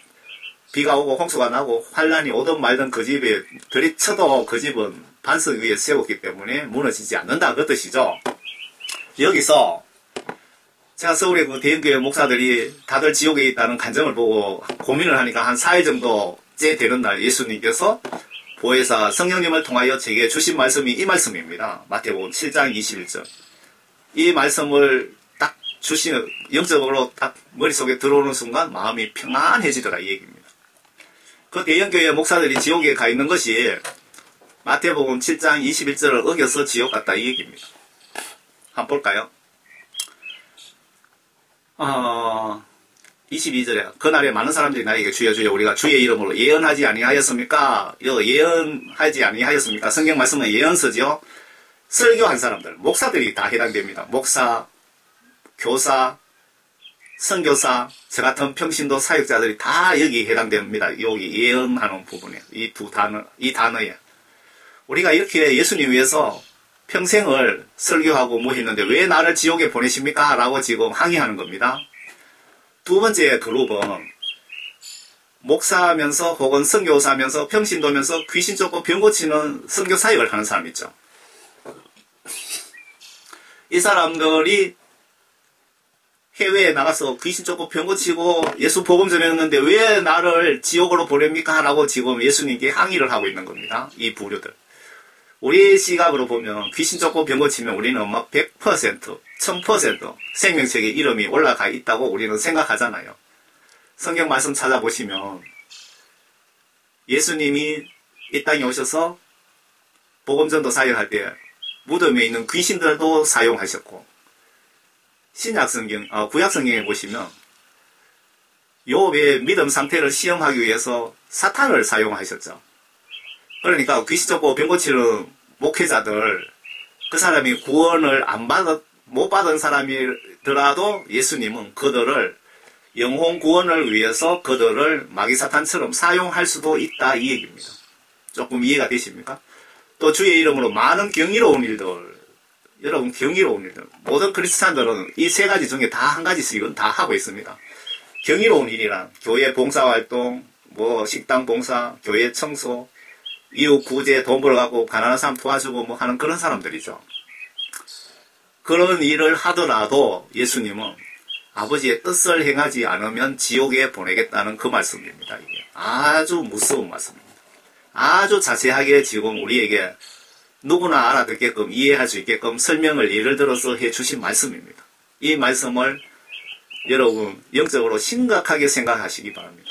비가 오고 홍수가 나고 환란이 오든 말든 그 집에 들이쳐도 그 집은 반석 위에 세웠기 때문에 무너지지 않는다 그 뜻이죠. 여기서 제가 서울의 그 대형교회 목사들이 다들 지옥에 있다는 간증을 보고 고민을 하니까 한 4일 정도째 되는 날 예수님께서 보혜사 성령님을 통하여 제게 주신 말씀이 이 말씀입니다. 마태복음 7장 21절. 이 말씀을 딱 주시는 영적으로 딱 머릿속에 들어오는 순간 마음이 평안해지더라 이 얘기입니다. 그 대형교회 목사들이 지옥에 가 있는 것이 마태복음 7장 21절을 어겨서 지옥 갔다 이 얘기입니다. 한번 볼까요? 22절에 그날에 많은 사람들이 나에게 주여 주여 우리가 주의 이름으로 예언하지 아니하였습니까? 예언하지 아니하였습니까? 성경 말씀은 예언서죠. 설교한 사람들, 목사들이 다 해당됩니다. 목사, 교사, 선교사, 저 같은 평신도 사역자들이 다 여기 해당됩니다. 여기 예언하는 부분에 이 단어에 우리가 이렇게 예수님 위해서 평생을 설교하고 뭐 했는데 왜 나를 지옥에 보내십니까? 라고 지금 항의하는 겁니다. 두 번째 그룹은 목사하면서 혹은 선교사하면서 평신도면서 귀신 쫓고 병 고치는 선교 사역을 하는 사람 있죠. 이 사람들이 해외에 나가서 귀신 쫓고 병 고치고 예수 복음 전했는데 왜 나를 지옥으로 보냅니까? 라고 지금 예수님께 항의를 하고 있는 겁니다. 이 부류들. 우리 시각으로 보면 귀신 쫓고 병 고치면 우리는 막 100%, 1000% 생명책에 이름이 올라가 있다고 우리는 생각하잖아요. 성경 말씀 찾아보시면 예수님이 이 땅에 오셔서 복음전도 사역할 때 무덤에 있는 귀신들도 사용하셨고 구약 성경에 보시면 욥의 믿음 상태를 시험하기 위해서 사탄을 사용하셨죠. 그러니까 귀신 쫓고 병 고치는 목회자들, 그 사람이 구원을 못 받은 사람이더라도 예수님은 그들을 영혼 구원을 위해서 그들을 마귀 사탄처럼 사용할 수도 있다 이 얘기입니다. 조금 이해가 되십니까? 또 주의 이름으로 많은 경이로운 일들, 여러분 경이로운 일들, 모든 크리스찬들은 이 세 가지 중에 다 한 가지씩은 다 하고 있습니다. 경이로운 일이란 교회 봉사활동, 식당 봉사, 교회 청소, 이웃 구제, 돈 벌어가고 가난한 사람 도와주고 하는 그런 사람들이죠. 그런 일을 하더라도 예수님은 아버지의 뜻을 행하지 않으면 지옥에 보내겠다는 그 말씀입니다. 이게 아주 무서운 말씀입니다. 아주 자세하게 지금 우리에게 누구나 알아듣게끔 이해할 수 있게끔 설명을 예를 들어서 해주신 말씀입니다. 이 말씀을 여러분 영적으로 심각하게 생각하시기 바랍니다.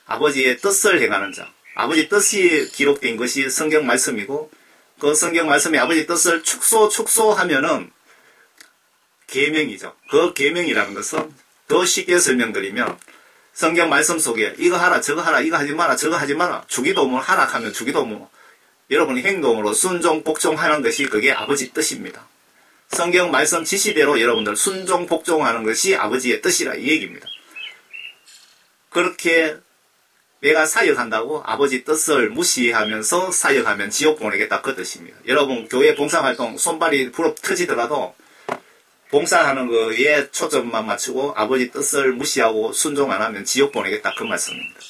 아버지의 뜻을 행하는 자. 아버지 뜻이 기록된 것이 성경 말씀이고 그 성경 말씀이 아버지 뜻을 축소하면은 계명이죠. 그 계명이라는 것은 더 쉽게 설명드리면 성경 말씀 속에 이거 하라 저거 하라 이거 하지 마라 저거 하지 마라 주기도문 하라 하면 주기도문 여러분이 행동으로 순종 복종하는 것이 그게 아버지 뜻입니다. 성경 말씀 지시대로 여러분들 순종 복종하는 것이 아버지의 뜻이라 이 얘기입니다. 그렇게 내가 사역한다고 아버지 뜻을 무시하면서 사역하면 지옥 보내겠다 그 뜻입니다. 여러분 교회 봉사활동 손발이 부럽 터지더라도 봉사하는 거에 초점만 맞추고 아버지 뜻을 무시하고 순종 안 하면 지옥 보내겠다 그 말씀입니다.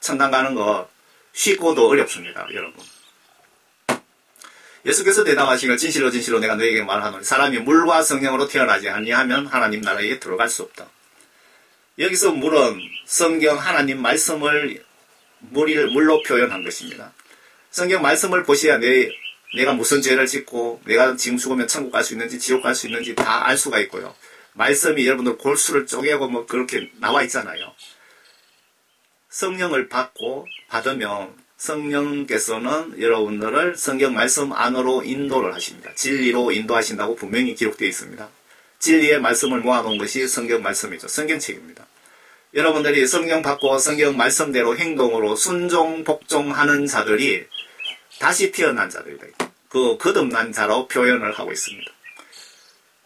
천당 가는 거 쉽고도 어렵습니다. 여러분. 예수께서 대답하시기를 진실로 진실로 내가 너에게 말하노니 사람이 물과 성령으로 태어나지 아니하면 하나님 나라에 들어갈 수 없다. 여기서 물은 성경 하나님 말씀을 물로 표현한 것입니다. 성경 말씀을 보셔야 내가 무슨 죄를 짓고 내가 지금 죽으면 천국 갈 수 있는지 지옥 갈 수 있는지 다 알 수가 있고요. 말씀이 여러분들 골수를 쪼개고 뭐 그렇게 나와 있잖아요. 성령을 받으면 성령께서는 여러분들을 성경 말씀 안으로 인도를 하십니다. 진리로 인도하신다고 분명히 기록되어 있습니다. 진리의 말씀을 모아놓은 것이 성경 말씀이죠. 성경책입니다. 여러분들이 성경 받고 성경 말씀대로 행동으로 순종 복종하는 자들이 다시 태어난 자들이다. 그 거듭난 자로 표현을 하고 있습니다.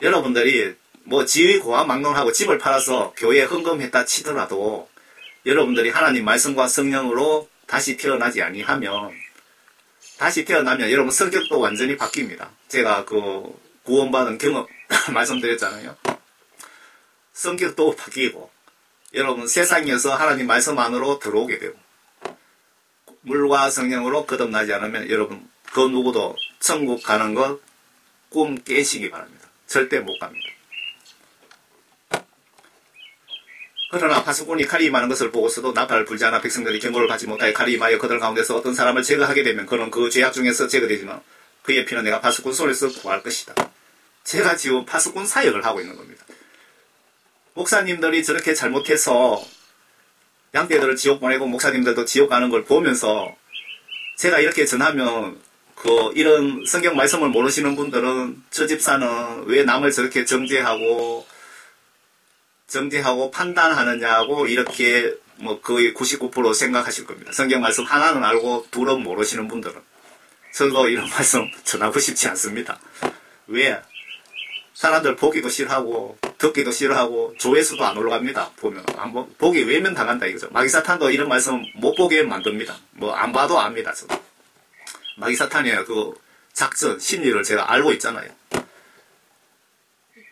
여러분들이 뭐 지위 고하 막론하고 집을 팔아서 교회에 헌금했다 치더라도 여러분들이 하나님 말씀과 성령으로 다시 태어나지 아니하면 다시 태어나면 여러분 성격도 완전히 바뀝니다. 제가 그 구원받은 경험 말씀드렸잖아요. 성격도 바뀌고 여러분 세상에서 하나님 말씀 안으로 들어오게 되고 물과 성령으로 거듭나지 않으면 여러분 그 누구도 천국 가는 것 꿈 깨시기 바랍니다. 절대 못 갑니다. 그러나 파수꾼이 칼이 임하는 것을 보고서도 나팔을 불지 않아 백성들이 경고를 받지 못하여 칼이 임하여 그들 가운데서 어떤 사람을 제거하게 되면 그는 그 죄악 중에서 제거되지만 그의 피는 내가 파수꾼 손에서 구할 것이다. 제가 지금 파수꾼 사역을 하고 있는 겁니다. 목사님들이 저렇게 잘못해서 양떼들을 지옥 보내고 목사님들도 지옥 가는 걸 보면서 제가 이렇게 전하면 이런 성경 말씀을 모르시는 분들은 저 집사는 왜 남을 저렇게 정죄하고 판단하느냐고 이렇게 뭐 거의 99% 생각하실 겁니다. 성경 말씀 하나는 알고 둘은 모르시는 분들은. 저도 이런 말씀 전하고 싶지 않습니다. 왜? 사람들 보기도 싫어하고 듣기도 싫어하고 조회수도 안 올라갑니다. 보면 한번 보기 외면 당한다 이거죠. 마귀사탄도 이런 말씀 못 보게 만듭니다. 뭐 안 봐도 압니다. 저도. 마귀사탄의 그 작전 심리를 제가 알고 있잖아요.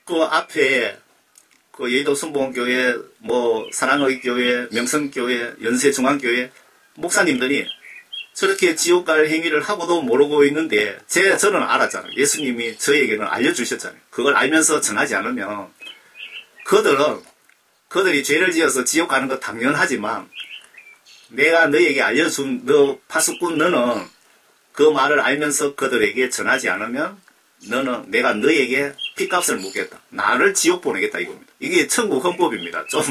그 앞에 그 여의도 순복음교회, 뭐 사랑의 교회, 명성교회, 연세중앙교회 목사님들이 저렇게 지옥 갈 행위를 하고도 모르고 있는데 저는 알았잖아요. 예수님이 저에게는 알려주셨잖아요. 그걸 알면서 전하지 않으면 그들이 죄를 지어서 지옥 가는 거 당연하지만 내가 너에게 알려준 너 파수꾼 너는 그 말을 알면서 그들에게 전하지 않으면 내가 너에게 핏값을 묻겠다. 나를 지옥 보내겠다 이겁니다. 이게 천국 헌법입니다. 좀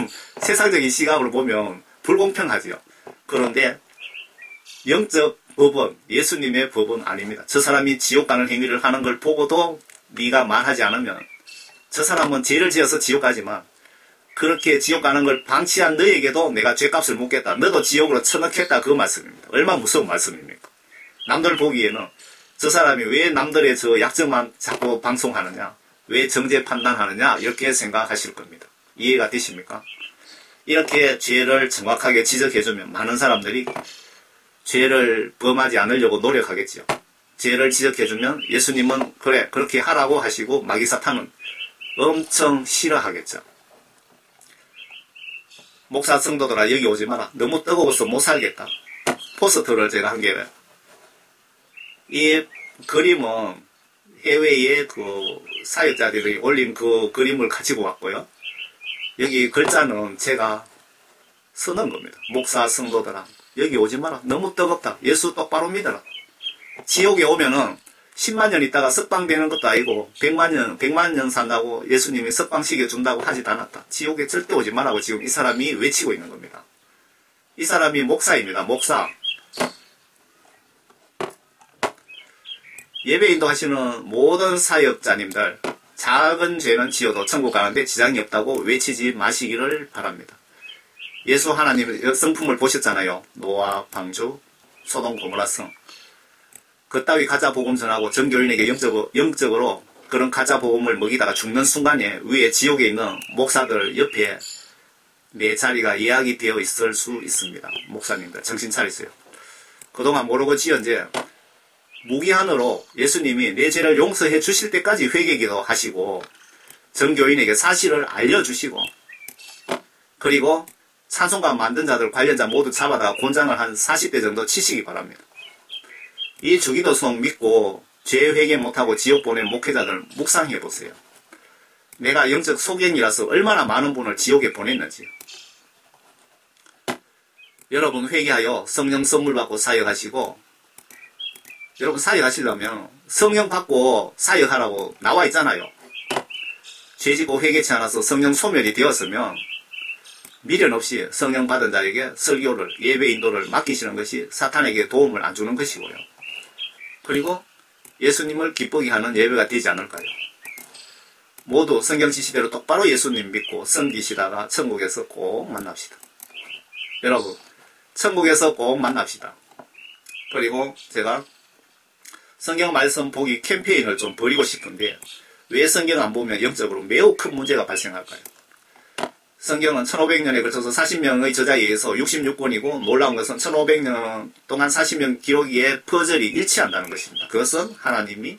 세상적인 시각으로 보면 불공평하지요. 그런데 영적 법은 예수님의 법은 아닙니다. 저 사람이 지옥 가는 행위를 하는 걸 보고도 네가 말하지 않으면 저 사람은 죄를 지어서 지옥 가지만 그렇게 지옥 가는 걸 방치한 너에게도 내가 죄값을 묻겠다. 너도 지옥으로 쳐넣겠다. 그 말씀입니다. 얼마나 무서운 말씀입니까? 남들 보기에는 저 사람이 왜 남들의 저 약점만 자꾸 방송하느냐, 왜 정죄 판단하느냐 이렇게 생각하실 겁니다. 이해가 되십니까? 이렇게 죄를 정확하게 지적해주면 많은 사람들이 죄를 범하지 않으려고 노력하겠지요. 죄를 지적해주면 예수님은 그래 그렇게 하라고 하시고 마귀사탄은 엄청 싫어하겠죠. 목사 성도들아 여기 오지 마라. 너무 뜨거워서 못 살겠다. 포스터를 제가 한 개. 이 그림은 해외에 그 사역자들이 올린 그 그림을 가지고 왔고요. 여기 글자는 제가 써놓은 겁니다. 목사 성도들아 여기 오지 마라. 너무 뜨겁다. 예수 똑바로 믿어라. 지옥에 오면은 10만 년 있다가 석방되는 것도 아니고 100만 년 산다고 예수님이 석방시켜준다고 하지도 않았다. 지옥에 절대 오지 마라고 지금 이 사람이 외치고 있는 겁니다. 이 사람이 목사입니다. 목사. 예배 인도하시는 모든 사역자님들, 작은 죄는 지어도 천국 가는데 지장이 없다고 외치지 마시기를 바랍니다. 예수 하나님의 성품을 보셨잖아요. 노아, 방주, 소돔, 고모라 성. 그따위 가짜 복음 전하고 전교인에게 영적으로 그런 가짜 복음을 먹이다가 죽는 순간에 위에 지옥에 있는 목사들 옆에 내 자리가 예약이 되어 있을 수 있습니다. 목사님들 정신 차리세요. 그동안 모르고 지은지 무기한으로 예수님이 내 죄를 용서해 주실 때까지 회개기도 하시고 전교인에게 사실을 알려주시고 그리고 찬송가 만든 자들 관련자 모두 잡아다가 곤장을 한 40대 정도 치시기 바랍니다. 이 주기도성 믿고 죄 회개 못하고 지옥 보낸 목회자들 묵상해 보세요. 내가 영적 소경이라서 얼마나 많은 분을 지옥에 보냈는지. 여러분 회개하여 성령 선물 받고 사역하시고 여러분 사역하시려면 성령 받고 사역하라고 나와 있잖아요. 죄지고 회개치 않아서 성령 소멸이 되었으면 미련 없이 성령 받은 자에게 설교를 예배 인도를 맡기시는 것이 사탄에게 도움을 안 주는 것이고요. 그리고 예수님을 기쁘게 하는 예배가 되지 않을까요? 모두 성경 지시대로 똑바로 예수님 믿고 섬기시다가 천국에서 꼭 만납시다. 여러분 천국에서 꼭 만납시다. 그리고 제가 성경 말씀 보기 캠페인을 좀 벌이고 싶은데 왜 성경 안 보면 영적으로 매우 큰 문제가 발생할까요? 성경은 1500년에 걸쳐서 40명의 저자에 의해서 66권이고 놀라운 것은 1500년 동안 40명 기록에 퍼즐이 일치한다는 것입니다. 그것은 하나님이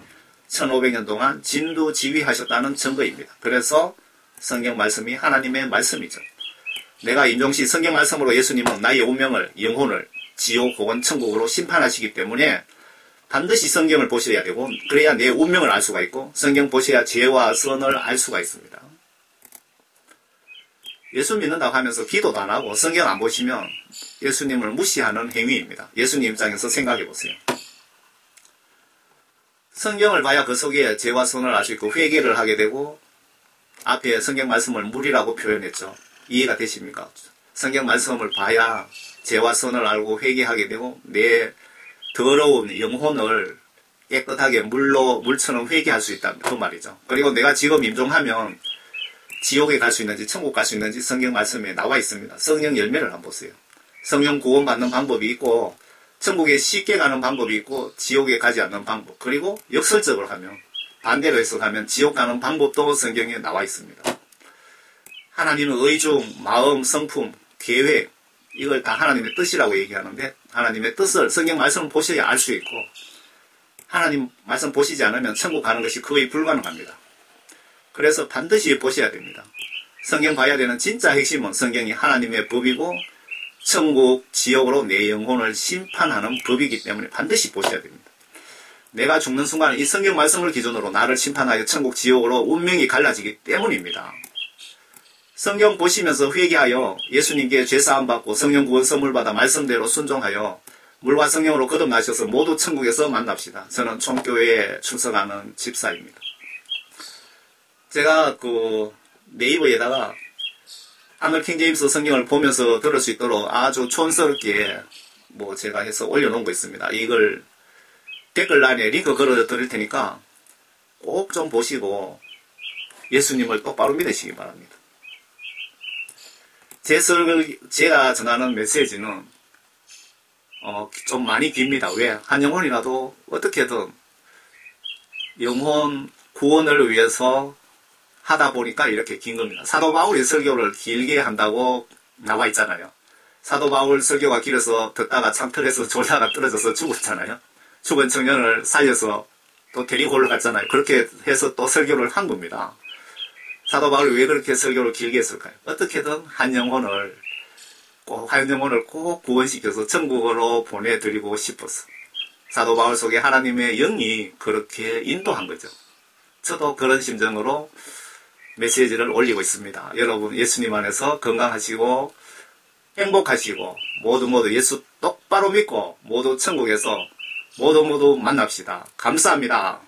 1500년 동안 진두지휘하셨다는 증거입니다. 그래서 성경 말씀이 하나님의 말씀이죠. 내가 임종시 성경 말씀으로 예수님은 나의 운명을 영혼을 지옥 혹은 천국으로 심판하시기 때문에 반드시 성경을 보셔야 되고 그래야 내 운명을 알 수가 있고 성경 보셔야 죄와 선을 알 수가 있습니다. 예수 믿는다고 하면서 기도도 안 하고 성경 안 보시면 예수님을 무시하는 행위입니다. 예수님 입장에서 생각해 보세요. 성경을 봐야 그 속에 죄와 선을 알 수 있고 회개를 하게 되고 앞에 성경 말씀을 물이라고 표현했죠. 이해가 되십니까? 성경 말씀을 봐야 죄와 선을 알고 회개하게 되고 내 더러운 영혼을 깨끗하게 물처럼 회개할 수 있다. 그 말이죠. 그리고 내가 지금 임종하면 지옥에 갈 수 있는지 천국 갈 수 있는지 성경 말씀에 나와 있습니다. 성령 열매를 한번 보세요. 성령 구원 받는 방법이 있고 천국에 쉽게 가는 방법이 있고 지옥에 가지 않는 방법 그리고 역설적으로 하면 반대로 해석하면 지옥 가는 방법도 성경에 나와 있습니다. 하나님은 의중, 마음, 성품, 계획 이걸 다 하나님의 뜻이라고 얘기하는데 하나님의 뜻을 성경 말씀을 보셔야 알 수 있고 하나님 말씀 보시지 않으면 천국 가는 것이 거의 불가능합니다. 그래서 반드시 보셔야 됩니다. 성경 봐야 되는 진짜 핵심은 성경이 하나님의 법이고 천국, 지옥으로 내 영혼을 심판하는 법이기 때문에 반드시 보셔야 됩니다. 내가 죽는 순간 이 성경 말씀을 기준으로 나를 심판하여 천국, 지옥으로 운명이 갈라지기 때문입니다. 성경 보시면서 회개하여 예수님께 죄사함 받고 성령 구원 선물 받아 말씀대로 순종하여 물과 성령으로 거듭나셔서 모두 천국에서 만납시다. 저는 총교회에 출석하는 집사입니다. 제가 네이버에다가 하늘 킹제임스 성경을 보면서 들을 수 있도록 아주 촌스럽게 제가 해서 올려놓은 거 있습니다. 이걸 댓글란에 링크 걸어 드릴 테니까 꼭 좀 보시고 예수님을 똑바로 믿으시기 바랍니다. 제가 전하는 메시지는 좀 많이 깁니다. 왜? 한 영혼이라도 어떻게든 영혼 구원을 위해서 하다 보니까 이렇게 긴 겁니다. 사도 바울이 설교를 길게 한다고 나와 있잖아요. 사도 바울 설교가 길어서 듣다가 창틀에서 졸다가 떨어져서 죽었잖아요. 죽은 청년을 살려서 또 데리고 올라갔잖아요. 그렇게 해서 또 설교를 한 겁니다. 사도 바울이 왜 그렇게 설교를 길게 했을까요? 어떻게든 한 영혼을 꼭 구원시켜서 천국으로 보내드리고 싶어서 사도 바울 속에 하나님의 영이 그렇게 인도한 거죠. 저도 그런 심정으로 메시지를 올리고 있습니다. 여러분 예수님 안에서 건강하시고 행복하시고 모두 예수 똑바로 믿고 모두 천국에서 모두 만납시다. 감사합니다.